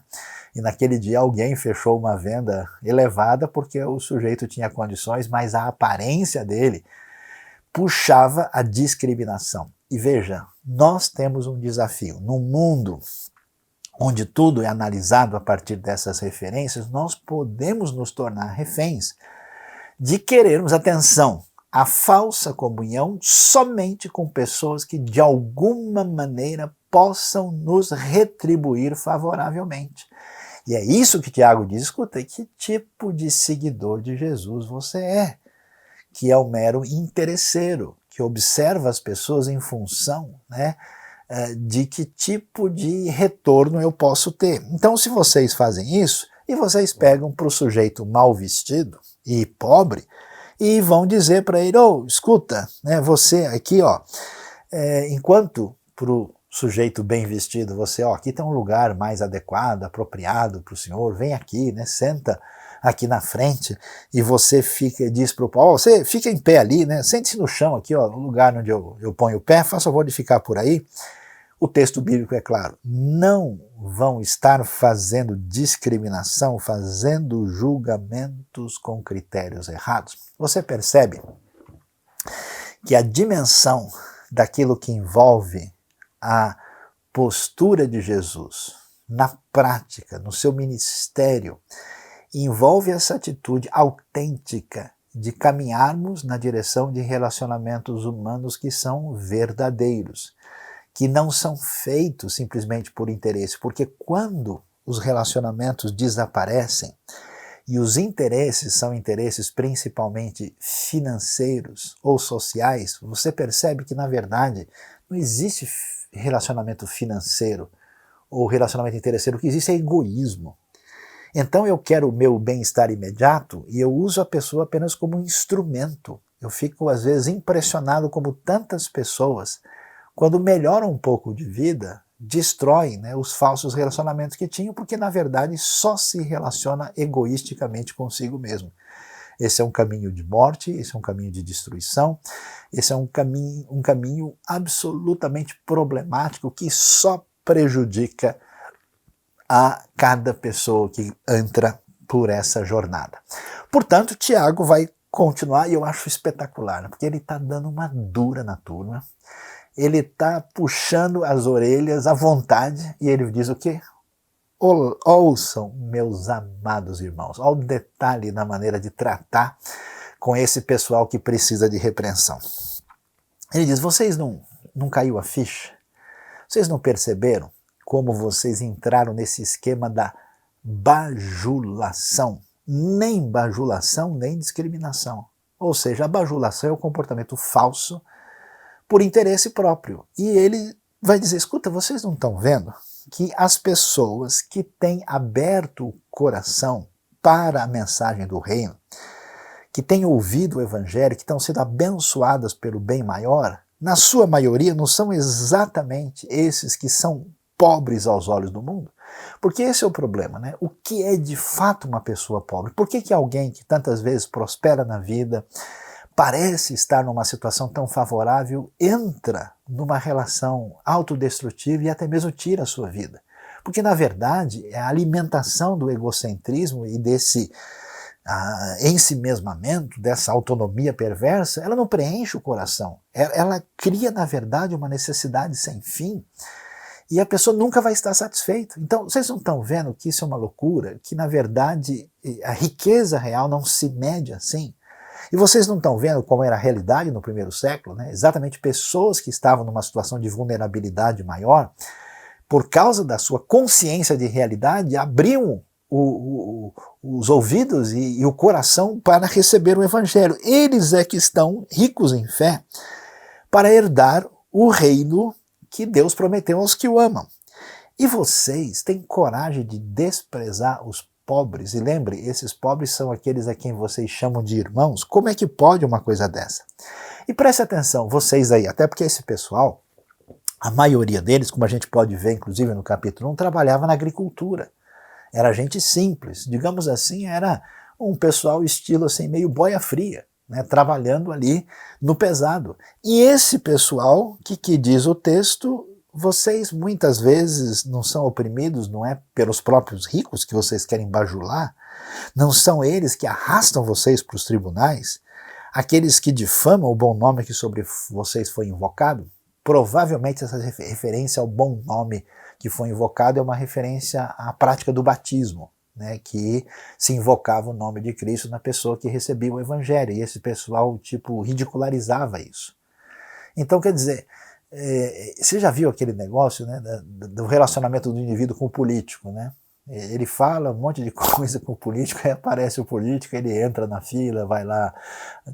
E naquele dia alguém fechou uma venda elevada porque o sujeito tinha condições, mas a aparência dele puxava a discriminação. E veja, nós temos um desafio. Num mundo onde tudo é analisado a partir dessas referências, nós podemos nos tornar reféns de querermos, atenção, a falsa comunhão somente com pessoas que de alguma maneira possam nos retribuir favoravelmente. E é isso que Tiago diz, escuta, que tipo de seguidor de Jesus você é? Que é o mero interesseiro, que observa as pessoas em função, né, de que tipo de retorno eu posso ter. Então, se vocês fazem isso, e vocês pegam para o sujeito mal vestido e pobre, e vão dizer para ele, escuta, né, você aqui, enquanto para o sujeito bem vestido, você, aqui tem um lugar mais adequado, apropriado para o senhor, vem aqui, né, senta aqui na frente e você diz para o Paulo, você fica em pé ali, né? Sente-se no chão aqui, ó, no lugar onde eu ponho o pé, faça favor de ficar por aí. O texto bíblico é claro, não vão estar fazendo discriminação, fazendo julgamentos com critérios errados. Você percebe que a dimensão daquilo que envolve a postura de Jesus na prática, no seu ministério, envolve essa atitude autêntica de caminharmos na direção de relacionamentos humanos que são verdadeiros, que não são feitos simplesmente por interesse, porque quando os relacionamentos desaparecem e os interesses são interesses principalmente financeiros ou sociais, você percebe que na verdade não existe relacionamento financeiro ou relacionamento interesseiro, o que existe é egoísmo. Então eu quero o meu bem-estar imediato e eu uso a pessoa apenas como um instrumento. Eu fico às vezes impressionado como tantas pessoas, quando melhoram um pouco de vida, destroem, né, os falsos relacionamentos que tinham, porque na verdade só se relaciona egoisticamente consigo mesmo. Esse é um caminho de morte, esse é um caminho de destruição, esse é um caminho absolutamente problemático que só prejudica a cada pessoa que entra por essa jornada. Portanto, Tiago vai continuar e eu acho espetacular, porque ele está dando uma dura na turma, ele está puxando as orelhas à vontade e ele diz o quê? Ouçam, meus amados irmãos. Olha o detalhe na maneira de tratar com esse pessoal que precisa de repreensão. Ele diz, vocês não caiu a ficha? Vocês não perceberam como vocês entraram nesse esquema da bajulação? Nem bajulação, nem discriminação. Ou seja, a bajulação é o comportamento falso por interesse próprio. E ele vai dizer, escuta, vocês não estão vendo que as pessoas que têm aberto o coração para a mensagem do reino, que têm ouvido o evangelho, que estão sendo abençoadas pelo bem maior, na sua maioria não são exatamente esses que são pobres aos olhos do mundo? Porque esse é o problema, né? O que é de fato uma pessoa pobre? Por que alguém que tantas vezes prospera na vida, parece estar numa situação tão favorável, entra numa relação autodestrutiva e até mesmo tira a sua vida? Porque, na verdade, a alimentação do egocentrismo e desse ensimesmamento, dessa autonomia perversa, ela não preenche o coração. Ela cria, na verdade, uma necessidade sem fim e a pessoa nunca vai estar satisfeita. Então, vocês não estão vendo que isso é uma loucura? Que, na verdade, a riqueza real não se mede assim? E vocês não estão vendo como era a realidade no primeiro século, né? Exatamente pessoas que estavam numa situação de vulnerabilidade maior, por causa da sua consciência de realidade, abriam os ouvidos e o coração para receber o evangelho. Eles é que estão ricos em fé para herdar o reino que Deus prometeu aos que o amam. E vocês têm coragem de desprezar os pobres? E lembre, esses pobres são aqueles a quem vocês chamam de irmãos. Como é que pode uma coisa dessa? E preste atenção, vocês aí, até porque esse pessoal, a maioria deles, como a gente pode ver inclusive no capítulo 1, trabalhava na agricultura. Era gente simples, digamos assim, era um pessoal estilo assim, meio boia fria, né, trabalhando ali no pesado. E esse pessoal, que diz o texto, vocês muitas vezes não são oprimidos, não é pelos próprios ricos que vocês querem bajular, não são eles que arrastam vocês para os tribunais, aqueles que difamam o bom nome que sobre vocês foi invocado. Provavelmente essa referência ao bom nome que foi invocado é uma referência à prática do batismo, né, que se invocava o nome de Cristo na pessoa que recebia o evangelho, e esse pessoal ridicularizava isso. Então, quer dizer, você já viu aquele negócio, né, do relacionamento do indivíduo com o político, né? Ele fala um monte de coisa com o político, aí aparece o político, ele entra na fila, vai lá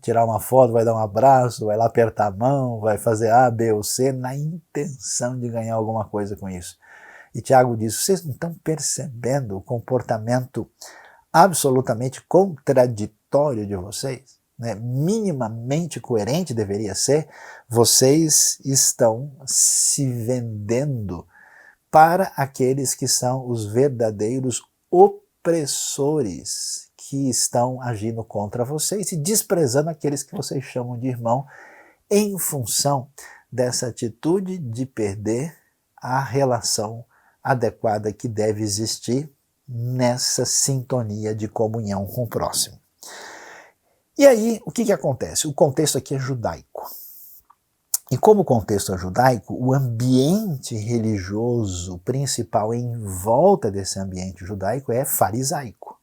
tirar uma foto, vai dar um abraço, vai lá apertar a mão, vai fazer A, B ou C, na intenção de ganhar alguma coisa com isso. E Tiago diz, vocês não estão percebendo o comportamento absolutamente contraditório de vocês? Né? Minimamente coerente deveria ser, vocês estão se vendendo para aqueles que são os verdadeiros opressores, que estão agindo contra vocês e desprezando aqueles que vocês chamam de irmão, em função dessa atitude de perder a relação adequada que deve existir nessa sintonia de comunhão com o próximo. E aí, o que acontece? O contexto aqui é judaico. E como o contexto é judaico, o ambiente religioso principal em volta desse ambiente judaico é farisaico.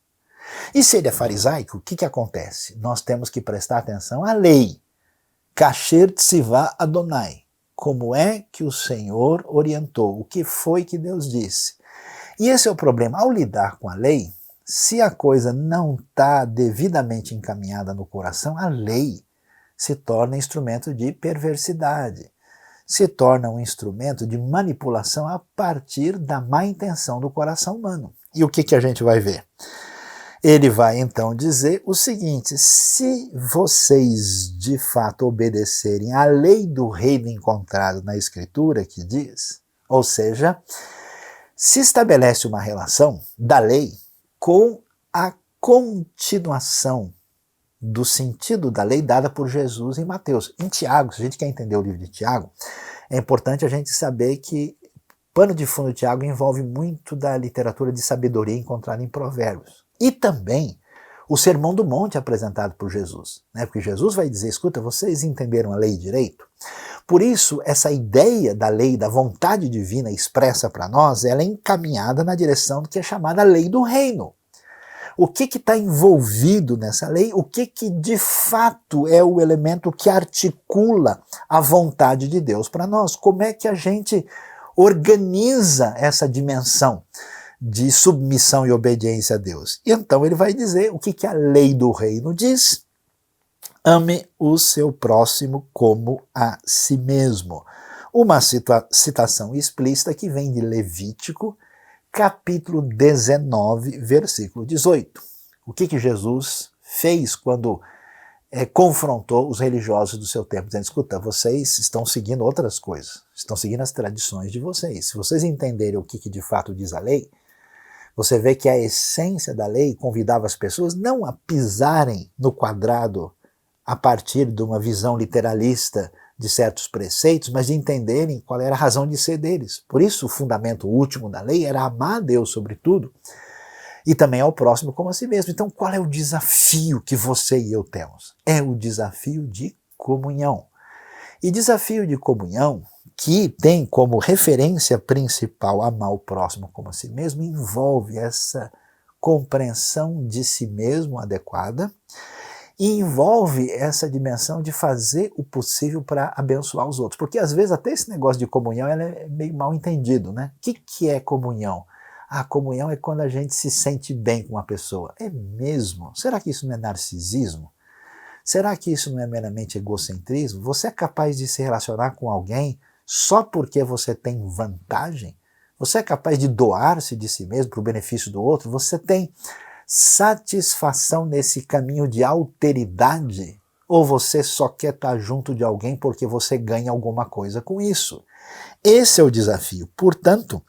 E se ele é farisaico, o que acontece? Nós temos que prestar atenção à lei. Kasher tzivá Adonai. Como é que o Senhor orientou? O que foi que Deus disse? E esse é o problema. Ao lidar com a lei, se a coisa não está devidamente encaminhada no coração, a lei se torna instrumento de perversidade, se torna um instrumento de manipulação a partir da má intenção do coração humano. E o que a gente vai ver? Ele vai então dizer o seguinte: se vocês de fato obedecerem à lei do reino encontrado na Escritura, que diz, ou seja, se estabelece uma relação da lei com a continuação do sentido da lei dada por Jesus em Mateus. Em Tiago, se a gente quer entender o livro de Tiago, é importante a gente saber que o pano de fundo de Tiago envolve muito da literatura de sabedoria encontrada em Provérbios. E também o Sermão do Monte apresentado por Jesus, né? Porque Jesus vai dizer, escuta, vocês entenderam a lei direito? Por isso, essa ideia da lei, da vontade divina expressa para nós, ela é encaminhada na direção do que é chamada lei do reino. O que está envolvido nessa lei? O que de fato é o elemento que articula a vontade de Deus para nós? Como é que a gente organiza essa dimensão de submissão e obediência a Deus? E então ele vai dizer o que a lei do reino diz. Ame o seu próximo como a si mesmo. Uma citação explícita que vem de Levítico, capítulo 19, versículo 18. O que Jesus fez quando confrontou os religiosos do seu tempo, dizendo, escuta, vocês estão seguindo outras coisas, estão seguindo as tradições de vocês. Se vocês entenderem o que de fato diz a lei, você vê que a essência da lei convidava as pessoas não a pisarem no quadrado a partir de uma visão literalista de certos preceitos, mas de entenderem qual era a razão de ser deles. Por isso, o fundamento último da lei era amar a Deus sobre tudo e também ao próximo como a si mesmo. Então, qual é o desafio que você e eu temos? É o desafio de comunhão. E desafio de comunhão, que tem como referência principal amar o próximo como a si mesmo, envolve essa compreensão de si mesmo adequada, e envolve essa dimensão de fazer o possível para abençoar os outros. Porque às vezes até esse negócio de comunhão ela é meio mal entendido, né? O que é comunhão? A comunhão é quando a gente se sente bem com uma pessoa. É mesmo? Será que isso não é narcisismo? Será que isso não é meramente egocentrismo? Você é capaz de se relacionar com alguém só porque você tem vantagem? Você é capaz de doar-se de si mesmo para o benefício do outro? Você tem satisfação nesse caminho de alteridade? Ou você só quer estar junto de alguém porque você ganha alguma coisa com isso? Esse é o desafio. Portanto,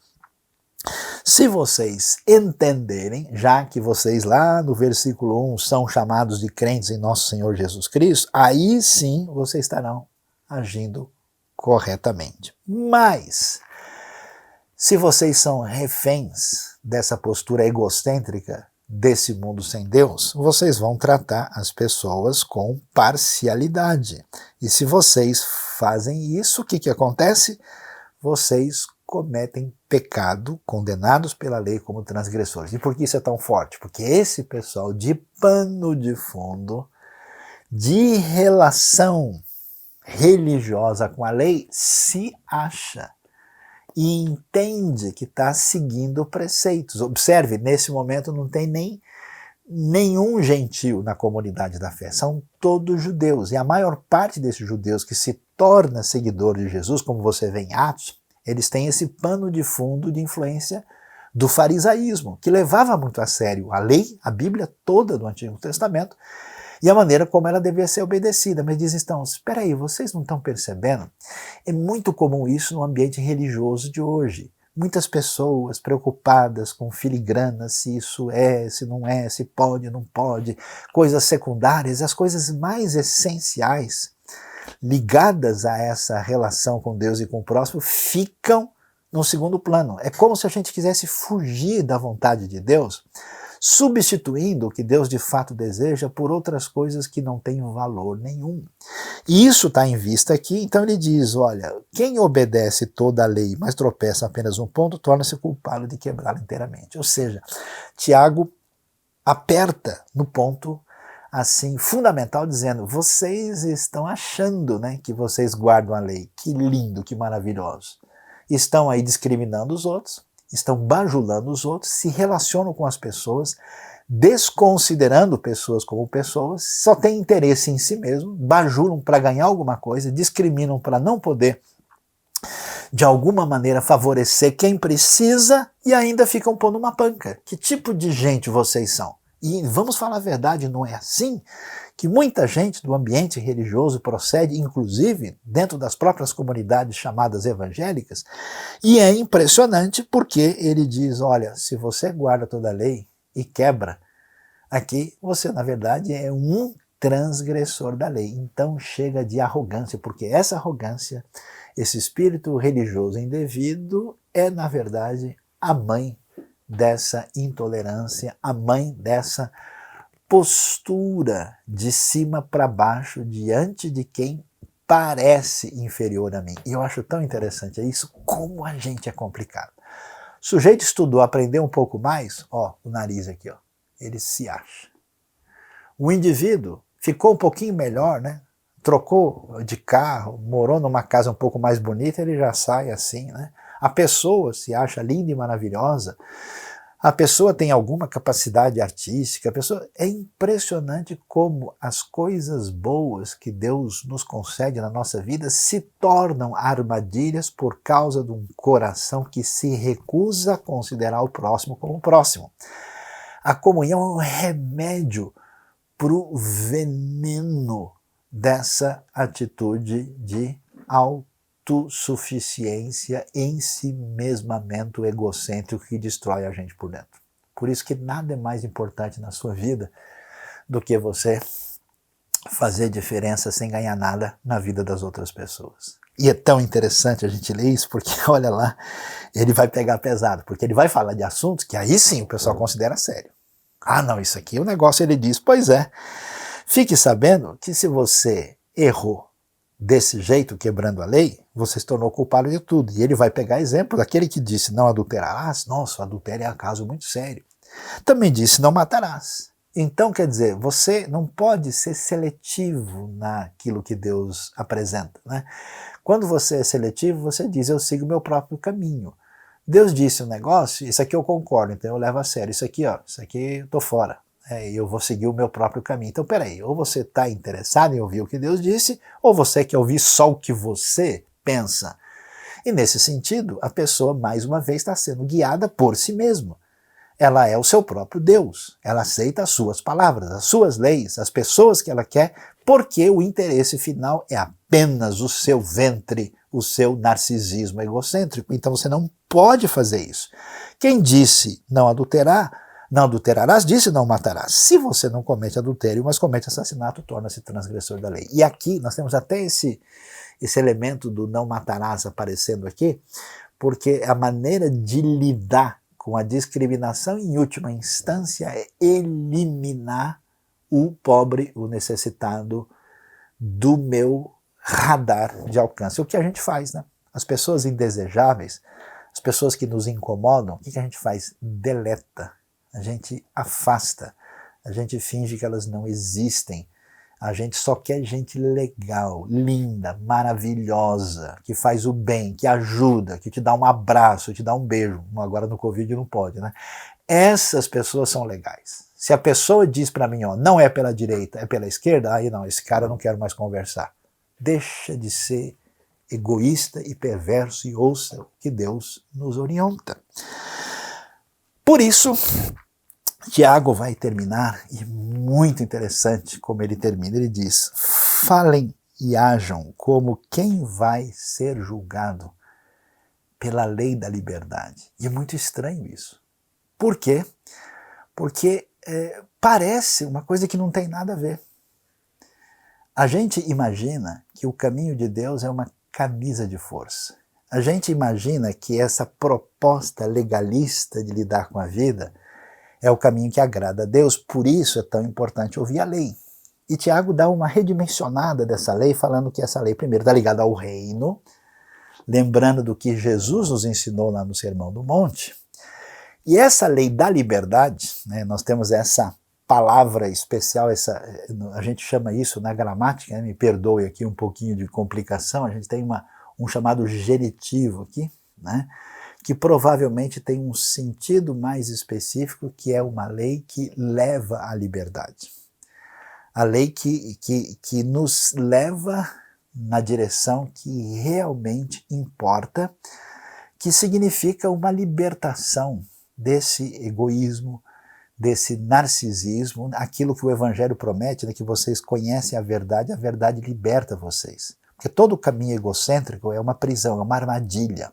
se vocês entenderem, já que vocês lá no versículo 1 são chamados de crentes em nosso Senhor Jesus Cristo, aí sim vocês estarão agindo corretamente. Mas, se vocês são reféns dessa postura egocêntrica, desse mundo sem Deus, vocês vão tratar as pessoas com parcialidade. E se vocês fazem isso, o que acontece? Vocês cometem pecado, condenados pela lei como transgressores. E por que isso é tão forte? Porque esse pessoal de pano de fundo, de relação religiosa com a lei, se acha e entende que está seguindo preceitos. Observe, nesse momento não tem nenhum gentio na comunidade da fé, são todos judeus. E a maior parte desses judeus que se torna seguidor de Jesus, como você vê em Atos, eles têm esse pano de fundo de influência do farisaísmo, que levava muito a sério a lei, a Bíblia toda do Antigo Testamento, e a maneira como ela devia ser obedecida. Mas dizem, então, espera aí, vocês não estão percebendo? É muito comum isso no ambiente religioso de hoje. Muitas pessoas preocupadas com filigranas, se isso é, se não é, se pode, não pode, coisas secundárias, as coisas mais essenciais ligadas a essa relação com Deus e com o próximo ficam no segundo plano. É como se a gente quisesse fugir da vontade de Deus, substituindo o que Deus de fato deseja por outras coisas que não têm valor nenhum. E isso está em vista aqui, então ele diz, olha, quem obedece toda a lei, mas tropeça apenas um ponto, torna-se culpado de quebrá-la inteiramente. Ou seja, Tiago aperta no ponto assim fundamental, dizendo, vocês estão achando, né, que vocês guardam a lei, que lindo, que maravilhoso. Estão aí discriminando os outros, estão bajulando os outros, se relacionam com as pessoas, desconsiderando pessoas como pessoas, só têm interesse em si mesmo, bajulam para ganhar alguma coisa, discriminam para não poder, de alguma maneira, favorecer quem precisa e ainda ficam pondo uma panca. Que tipo de gente vocês são? E vamos falar a verdade, não é assim que muita gente do ambiente religioso procede, inclusive dentro das próprias comunidades chamadas evangélicas, e é impressionante porque ele diz, olha, se você guarda toda a lei e quebra, aqui você na verdade é um transgressor da lei. Então chega de arrogância, porque essa arrogância, esse espírito religioso indevido é na verdade a mãe dessa intolerância, a mãe dessa postura de cima para baixo diante de quem parece inferior a mim. E eu acho tão interessante isso, como a gente é complicado. O sujeito estudou, aprendeu um pouco mais, ó, o nariz aqui, ó, ele se acha. O indivíduo ficou um pouquinho melhor, né? Trocou de carro, morou numa casa um pouco mais bonita, ele já sai assim, né? A pessoa se acha linda e maravilhosa, a pessoa tem alguma capacidade artística, a pessoa... É impressionante como as coisas boas que Deus nos concede na nossa vida se tornam armadilhas por causa de um coração que se recusa a considerar o próximo como próximo. A comunhão é um remédio para o veneno dessa atitude de autossuficiência, ensimesmamento egocêntrico que destrói a gente por dentro. Por isso que nada é mais importante na sua vida do que você fazer diferença sem ganhar nada na vida das outras pessoas. E é tão interessante a gente ler isso, porque olha lá, ele vai pegar pesado, porque ele vai falar de assuntos que aí sim o pessoal considera sério. Ah não, isso aqui é um negócio, ele diz, pois é, fique sabendo que se você errou desse jeito, quebrando a lei, você se tornou culpado de tudo. E ele vai pegar exemplo daquele que disse não adulterarás. Nossa, o adultério é um caso muito sério. Também disse não matarás. Então, quer dizer, você não pode ser seletivo naquilo que Deus apresenta, né? Quando você é seletivo, você diz, eu sigo o meu próprio caminho. Deus disse um negócio, isso aqui eu concordo, então eu levo a sério. Isso aqui eu tô fora. Eu vou seguir o meu próprio caminho. Então, peraí, ou você está interessado em ouvir o que Deus disse, ou você quer ouvir só o que você pensa. E nesse sentido, a pessoa, mais uma vez, está sendo guiada por si mesma. Ela é o seu próprio Deus. Ela aceita as suas palavras, as suas leis, as pessoas que ela quer, porque o interesse final é apenas o seu ventre, o seu narcisismo egocêntrico. Então você não pode fazer isso. Quem disse não adulterarás, disse não matarás. Se você não comete adultério, mas comete assassinato, torna-se transgressor da lei. E aqui nós temos até esse elemento do não matarás aparecendo aqui, porque a maneira de lidar com a discriminação em última instância é eliminar o pobre, o necessitado do meu radar de alcance. O que a gente faz, né? As pessoas indesejáveis, as pessoas que nos incomodam, o que a gente faz? Deleta. A gente afasta, a gente finge que elas não existem, a gente só quer gente legal, linda, maravilhosa, que faz o bem, que ajuda, que te dá um abraço, te dá um beijo. Agora no Covid não pode, né? Essas pessoas são legais. Se a pessoa diz para mim, ó, não é pela direita, é pela esquerda, aí não, esse cara eu não quero mais conversar. Deixa de ser egoísta e perverso e ouça o que Deus nos orienta. Por isso, Tiago vai terminar, e muito interessante como ele termina, ele diz, falem e ajam como quem vai ser julgado pela lei da liberdade. E é muito estranho isso. Por quê? Porque parece uma coisa que não tem nada a ver. A gente imagina que o caminho de Deus é uma camisa de força. A gente imagina que essa proposta legalista de lidar com a vida é o caminho que agrada a Deus, por isso é tão importante ouvir a lei. E Tiago dá uma redimensionada dessa lei, falando que essa lei primeiro está ligada ao reino, lembrando do que Jesus nos ensinou lá no Sermão do Monte. E essa lei da liberdade, né, nós temos essa palavra especial, a gente chama isso na gramática, né, me perdoe aqui um pouquinho de complicação, a gente tem um chamado genitivo aqui, né, que provavelmente tem um sentido mais específico, que é uma lei que leva à liberdade. A lei que nos leva na direção que realmente importa, que significa uma libertação desse egoísmo, desse narcisismo, aquilo que o Evangelho promete, né, que vocês conhecem a verdade liberta vocês. Porque todo caminho egocêntrico é uma prisão, é uma armadilha.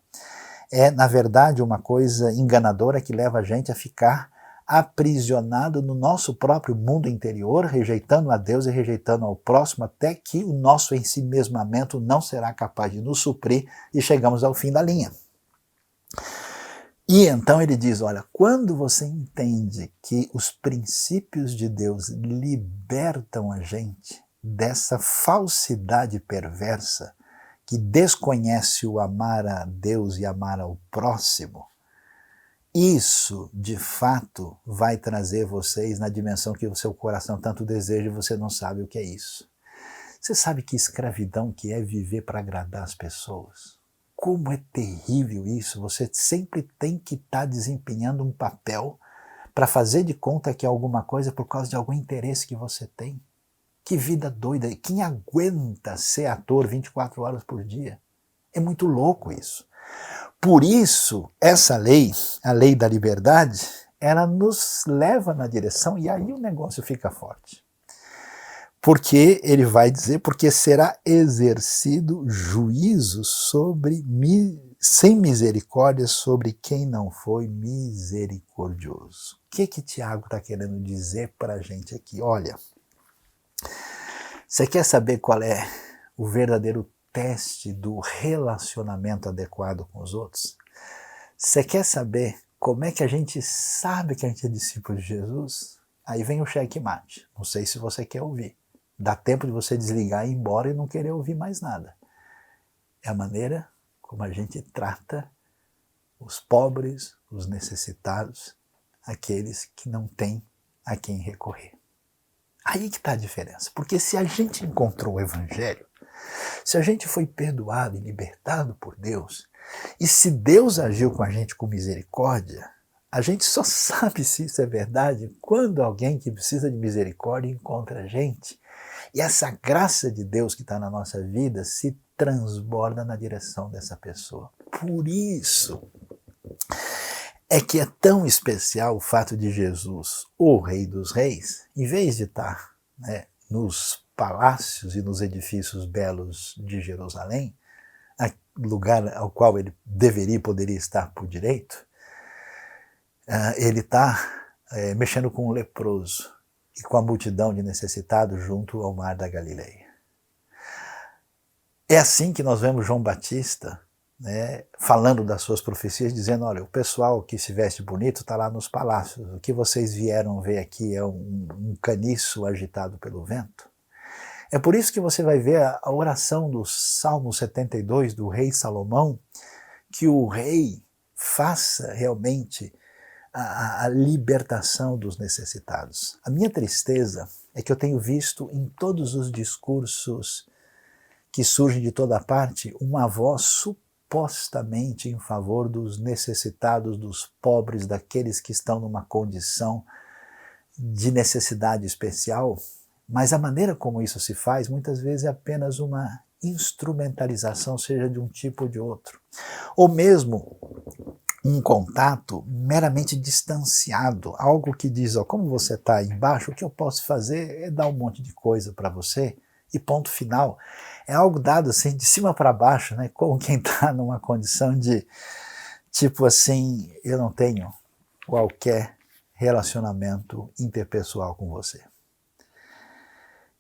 É, na verdade, uma coisa enganadora que leva a gente a ficar aprisionado no nosso próprio mundo interior, rejeitando a Deus e rejeitando ao próximo, até que o nosso ensimesmamento não será capaz de nos suprir e chegamos ao fim da linha. E então ele diz, olha, quando você entende que os princípios de Deus libertam a gente dessa falsidade perversa que desconhece o amar a Deus e amar ao próximo, isso, de fato, vai trazer vocês na dimensão que o seu coração tanto deseja e você não sabe o que é isso. Você sabe que escravidão que é viver para agradar as pessoas? Como é terrível isso, você sempre tem que estar desempenhando um papel para fazer de conta que é alguma coisa por causa de algum interesse que você tem. Que vida doida, quem aguenta ser ator 24 horas por dia? É muito louco isso. Por isso, essa lei, a lei da liberdade, ela nos leva na direção e aí o negócio fica forte. Porque ele vai dizer, porque será exercido juízo sem misericórdia sobre quem não foi misericordioso. O que Tiago está querendo dizer para a gente aqui? Olha, você quer saber qual é o verdadeiro teste do relacionamento adequado com os outros? Você quer saber como é que a gente sabe que a gente é discípulo de Jesus? Aí vem o checkmate. Não sei se você quer ouvir. Dá tempo de você desligar e ir embora e não querer ouvir mais nada. É a maneira como a gente trata os pobres, os necessitados, aqueles que não têm a quem recorrer. Aí que está a diferença. Porque se a gente encontrou o Evangelho, se a gente foi perdoado e libertado por Deus, e se Deus agiu com a gente com misericórdia, a gente só sabe se isso é verdade quando alguém que precisa de misericórdia encontra a gente. E essa graça de Deus que está na nossa vida se transborda na direção dessa pessoa. Por isso é que é tão especial o fato de Jesus, o Rei dos Reis, em vez de estar, né, nos palácios e nos edifícios belos de Jerusalém, lugar ao qual ele poderia estar por direito, ele está mexendo com um leproso e com a multidão de necessitados junto ao mar da Galileia. É assim que nós vemos João Batista, né, falando das suas profecias, dizendo, olha, o pessoal que se veste bonito está lá nos palácios, o que vocês vieram ver aqui é um caniço agitado pelo vento. É por isso que você vai ver a oração do Salmo 72 do rei Salomão, que o rei faça realmente a libertação dos necessitados. A minha tristeza é que eu tenho visto em todos os discursos que surgem de toda parte uma voz supostamente em favor dos necessitados, dos pobres, daqueles que estão numa condição de necessidade especial, mas a maneira como isso se faz muitas vezes é apenas uma instrumentalização, seja de um tipo ou de outro. Ou mesmo um contato meramente distanciado, algo que diz, ó, como você está aí embaixo, o que eu posso fazer é dar um monte de coisa para você e ponto final. É algo dado assim de cima para baixo, né? Como quem está numa condição de tipo assim, eu não tenho qualquer relacionamento interpessoal com você.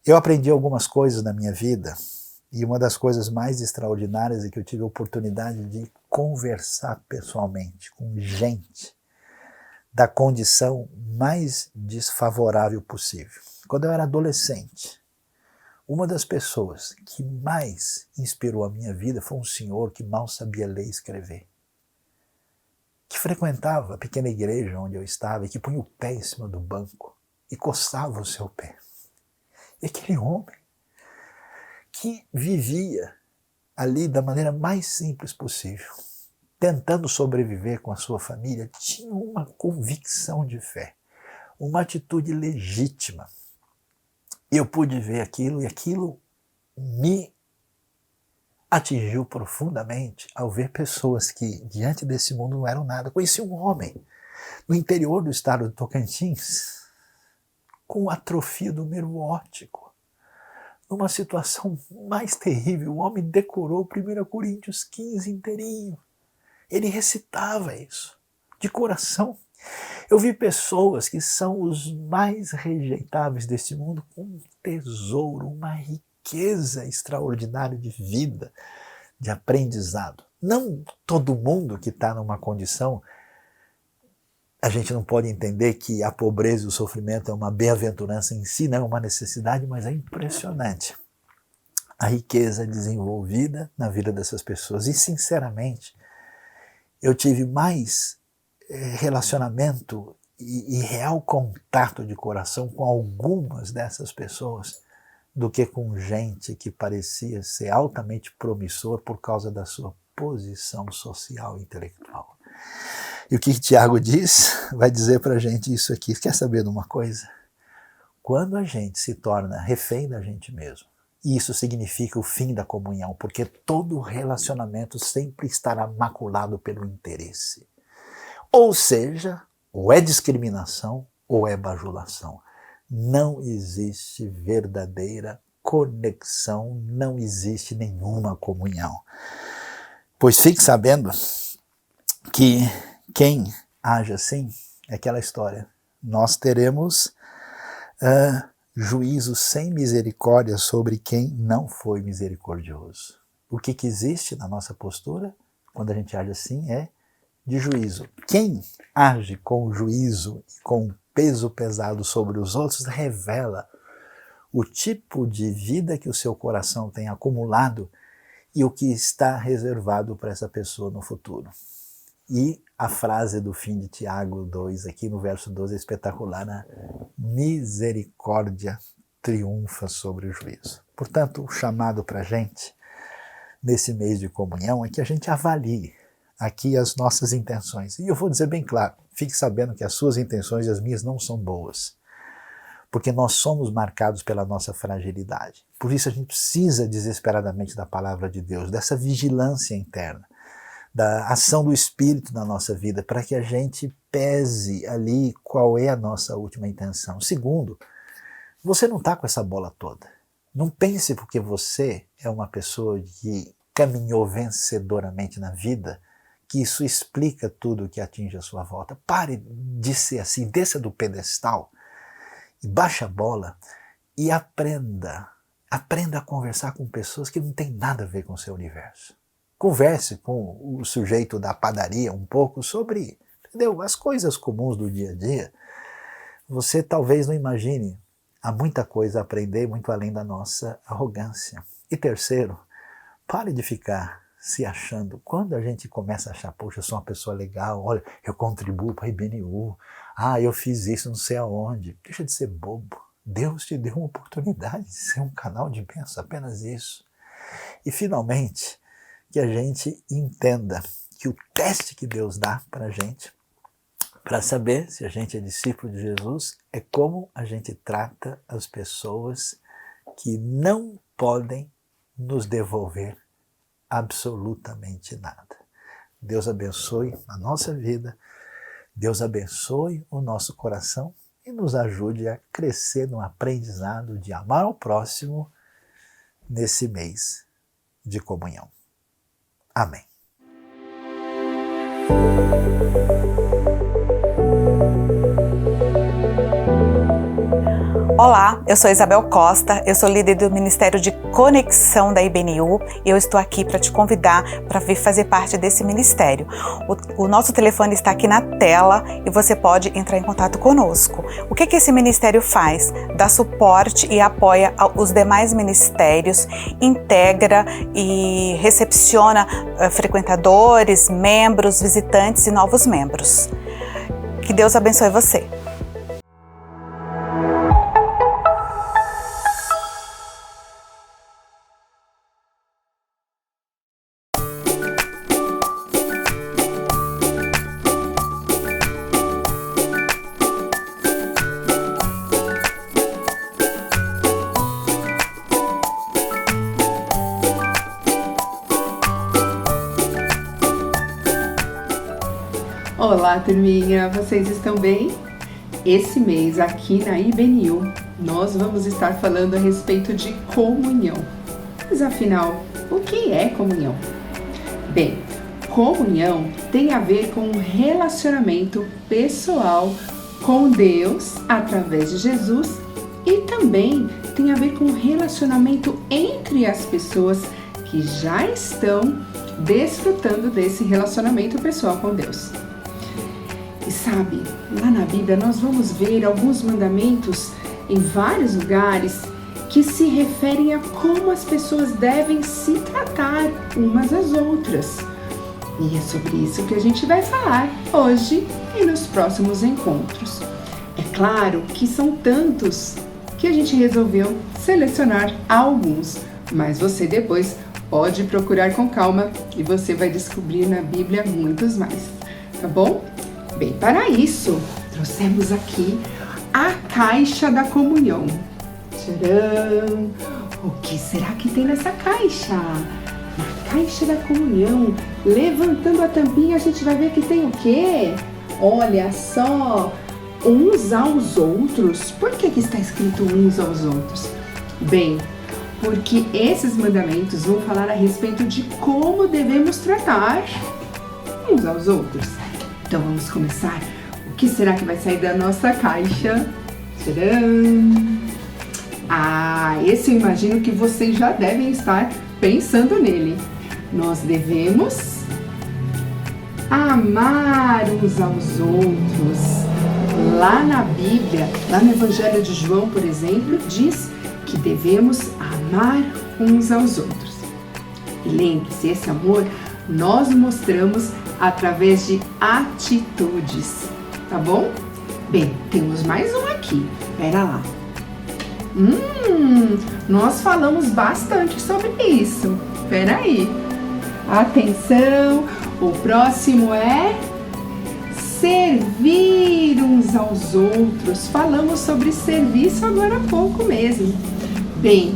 Eu aprendi algumas coisas na minha vida e uma das coisas mais extraordinárias é que eu tive a oportunidade de conversar pessoalmente com gente da condição mais desfavorável possível. Quando eu era adolescente, uma das pessoas que mais inspirou a minha vida foi um senhor que mal sabia ler e escrever, que frequentava a pequena igreja onde eu estava e que punha o pé em cima do banco e coçava o seu pé. E aquele homem que vivia ali da maneira mais simples possível, tentando sobreviver com a sua família, tinha uma convicção de fé, uma atitude legítima. Eu pude ver aquilo e aquilo me atingiu profundamente ao ver pessoas que, diante desse mundo, não eram nada. Conheci um homem no interior do estado de Tocantins com atrofia do nervo óptico. Numa situação mais terrível, o homem decorou 1 Coríntios 15 inteirinho. Ele recitava isso, de coração. Eu vi pessoas que são os mais rejeitáveis deste mundo com um tesouro, uma riqueza extraordinária de vida, de aprendizado. Não todo mundo que está numa condição, a gente não pode entender que a pobreza e o sofrimento é uma bem-aventurança em si, não é uma necessidade, mas é impressionante a riqueza desenvolvida na vida dessas pessoas. E, sinceramente, eu tive mais relacionamento e real contato de coração com algumas dessas pessoas do que com gente que parecia ser altamente promissor por causa da sua posição social e intelectual. E o que Tiago diz, vai dizer para a gente isso aqui. Quer saber de uma coisa? Quando a gente se torna refém da gente mesmo, isso significa o fim da comunhão, porque todo relacionamento sempre estará maculado pelo interesse. Ou seja, ou é discriminação ou é bajulação. Não existe verdadeira conexão, não existe nenhuma comunhão. Pois fique sabendo que quem age assim é aquela história. Nós teremos juízo sem misericórdia sobre quem não foi misericordioso. O que existe na nossa postura, quando a gente age assim, é de juízo. Quem age com juízo e com peso pesado sobre os outros revela o tipo de vida que o seu coração tem acumulado e o que está reservado para essa pessoa no futuro. E a frase do fim de Tiago 2, aqui no verso 12, é espetacular, né? Misericórdia triunfa sobre o juízo. Portanto, o chamado para a gente, nesse mês de comunhão, é que a gente avalie aqui as nossas intenções. E eu vou dizer bem claro, fique sabendo que as suas intenções e as minhas não são boas, porque nós somos marcados pela nossa fragilidade. Por isso a gente precisa desesperadamente da palavra de Deus, dessa vigilância interna, da ação do Espírito na nossa vida, para que a gente pese ali qual é a nossa última intenção. Segundo, você não está com essa bola toda. Não pense porque você é uma pessoa que caminhou vencedoramente na vida, que isso explica tudo que atinge a sua volta. Pare de ser assim, desça do pedestal, e baixe a bola e aprenda a conversar com pessoas que não têm nada a ver com o seu universo. Converse com o sujeito da padaria um pouco sobre, entendeu, as coisas comuns do dia a dia. Você talvez não imagine, há muita coisa a aprender muito além da nossa arrogância. E terceiro, pare de ficar se achando. Quando a gente começa a achar, poxa, eu sou uma pessoa legal, olha, eu contribuo para a IBNU, eu fiz isso não sei aonde. Deixa de ser bobo. Deus te deu uma oportunidade de ser um canal de bênção, apenas isso. E finalmente, que a gente entenda que o teste que Deus dá para a gente, para saber se a gente é discípulo de Jesus, é como a gente trata as pessoas que não podem nos devolver absolutamente nada. Deus abençoe a nossa vida, Deus abençoe o nosso coração e nos ajude a crescer no aprendizado de amar ao próximo nesse mês de comunhão. Amém. Olá, eu sou Isabel Costa, eu sou líder do Ministério de Conexão da IBNU e eu estou aqui para te convidar para vir fazer parte desse ministério. O nosso telefone está aqui na tela e você pode entrar em contato conosco. O que esse ministério faz? Dá suporte e apoia os demais ministérios, integra e recepciona frequentadores, membros, visitantes e novos membros. Que Deus abençoe você. Olá, turminha! Vocês estão bem? Esse mês aqui na IBNU nós vamos estar falando a respeito de comunhão. Mas afinal, o que é comunhão? Bem, comunhão tem a ver com um relacionamento pessoal com Deus através de Jesus e também tem a ver com um relacionamento entre as pessoas que já estão desfrutando desse relacionamento pessoal com Deus. E sabe, lá na Bíblia nós vamos ver alguns mandamentos em vários lugares que se referem a como as pessoas devem se tratar umas às outras. E é sobre isso que a gente vai falar hoje e nos próximos encontros. É claro que são tantos que a gente resolveu selecionar alguns, mas você depois pode procurar com calma e você vai descobrir na Bíblia muitos mais, tá bom? Bem, para isso, trouxemos aqui a caixa da comunhão. Tcharam! O que será que tem nessa caixa? Na caixa da comunhão, levantando a tampinha, a gente vai ver que tem o quê? Olha só, uns aos outros. Por que está escrito uns aos outros? Bem, porque esses mandamentos vão falar a respeito de como devemos tratar uns aos outros. Então vamos começar. O que será que vai sair da nossa caixa? Tcharam! Esse eu imagino que vocês já devem estar pensando nele. Nós devemos amar uns aos outros. Lá na Bíblia, lá no Evangelho de João, por exemplo, diz que devemos amar uns aos outros. E lembre-se, esse amor nós mostramos através de atitudes, tá bom? Bem, temos mais um aqui, pera lá. Nós falamos bastante sobre isso, pera aí. Atenção, o próximo é servir uns aos outros. Falamos sobre serviço agora há pouco mesmo. Bem,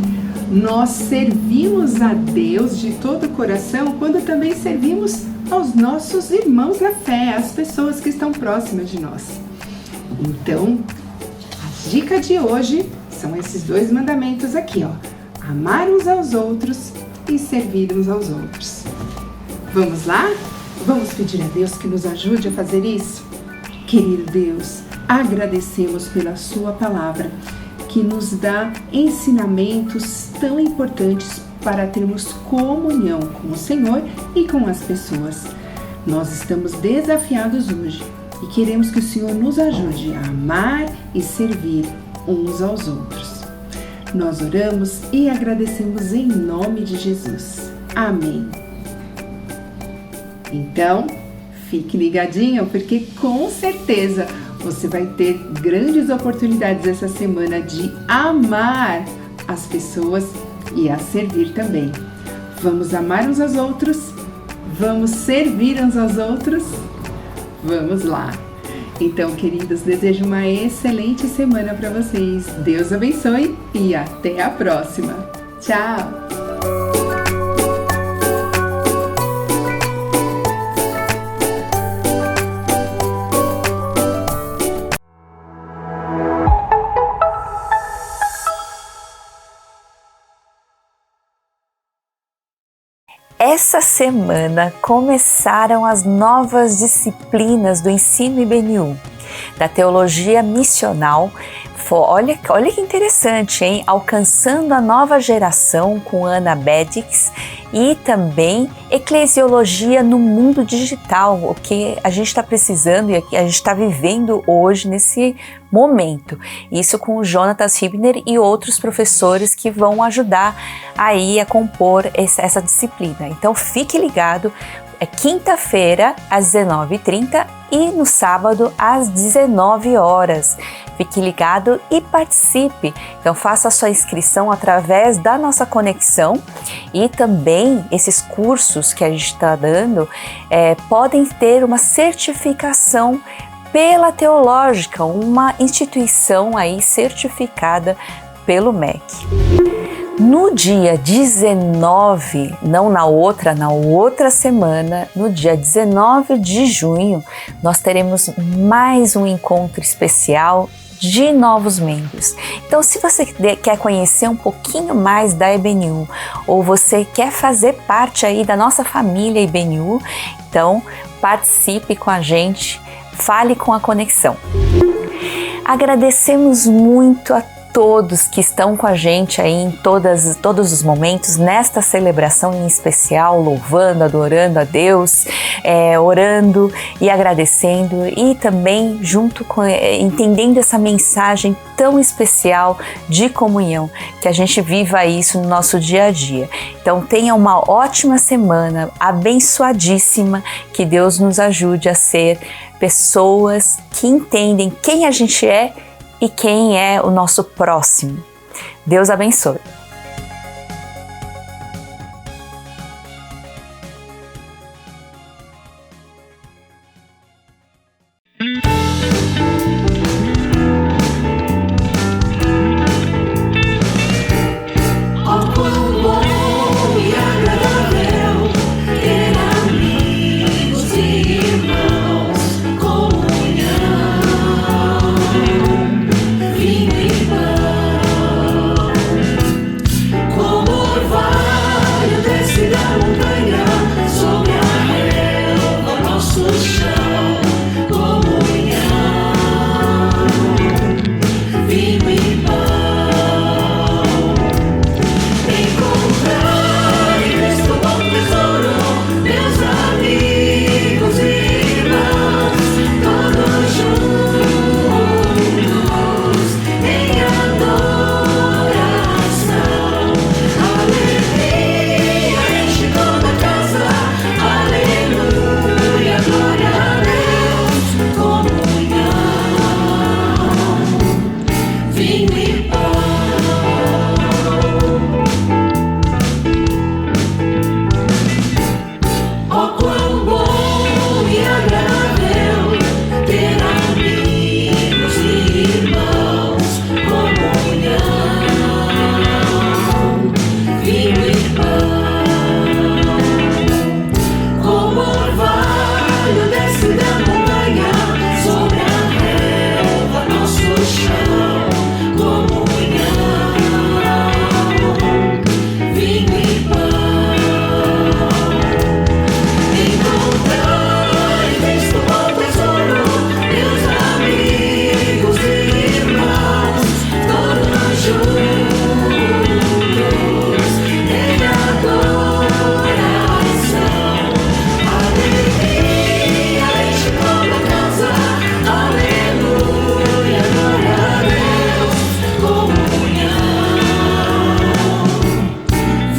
nós servimos a Deus de todo o coração quando também servimos aos nossos irmãos na fé, às pessoas que estão próximas de nós. Então, a dica de hoje são esses dois mandamentos aqui, ó. Amar uns aos outros e servir uns aos outros. Vamos lá? Vamos pedir a Deus que nos ajude a fazer isso? Querido Deus, agradecemos pela sua palavra, que nos dá ensinamentos tão importantes para termos comunhão com o Senhor e com as pessoas. Nós estamos desafiados hoje e queremos que o Senhor nos ajude a amar e servir uns aos outros. Nós oramos e agradecemos em nome de Jesus. Amém. Então, fique ligadinho, porque com certeza você vai ter grandes oportunidades essa semana de amar as pessoas e a servir também. Vamos amar uns aos outros? Vamos servir uns aos outros? Vamos lá! Então, queridos, desejo uma excelente semana para vocês. Deus abençoe e até a próxima. Tchau! essa semana começaram as novas disciplinas do ensino IBNU, da teologia missional. Olha que interessante, hein? Alcançando a nova geração com Ana Bedix e também eclesiologia no mundo digital, o que a gente está precisando e a gente está vivendo hoje nesse momento. Isso com o Jonatas Hibner e outros professores que vão ajudar aí a compor essa disciplina. Então fique ligado, é quinta-feira às 19h30 e no sábado às 19 horas. Fique ligado e participe. Então faça a sua inscrição através da nossa conexão e também esses cursos que a gente está dando podem ter uma certificação pela Teológica, uma instituição aí certificada pelo MEC. No dia 19, não na outra semana, no dia 19 de junho, nós teremos mais um encontro especial de novos membros. Então, se você quer conhecer um pouquinho mais da IBNU ou você quer fazer parte aí da nossa família IBNU, então participe com a gente, fale com a Conexão. Agradecemos muito a todos que estão com a gente aí em todos os momentos, nesta celebração em especial, louvando, adorando a Deus, orando e agradecendo e também junto com entendendo essa mensagem tão especial de comunhão, que a gente viva isso no nosso dia a dia. Então tenha uma ótima semana, abençoadíssima, que Deus nos ajude a ser pessoas que entendem quem a gente é e quem é o nosso próximo. Deus abençoe.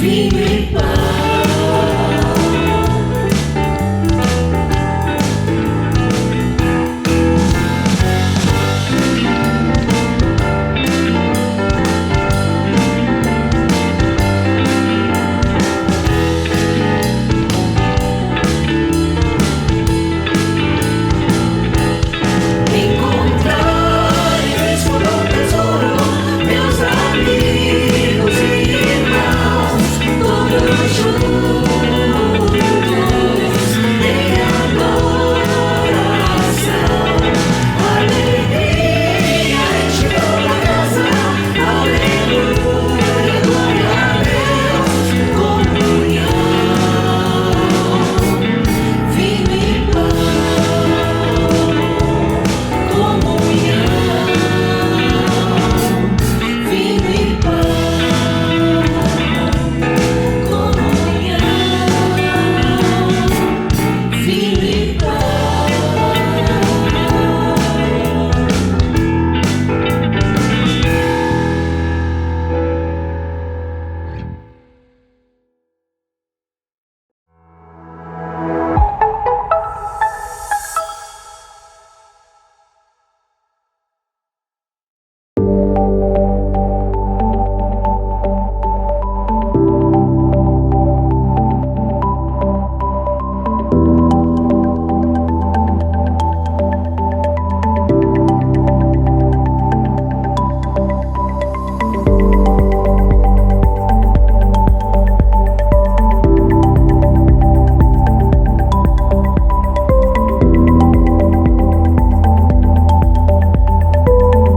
Vinho e pão.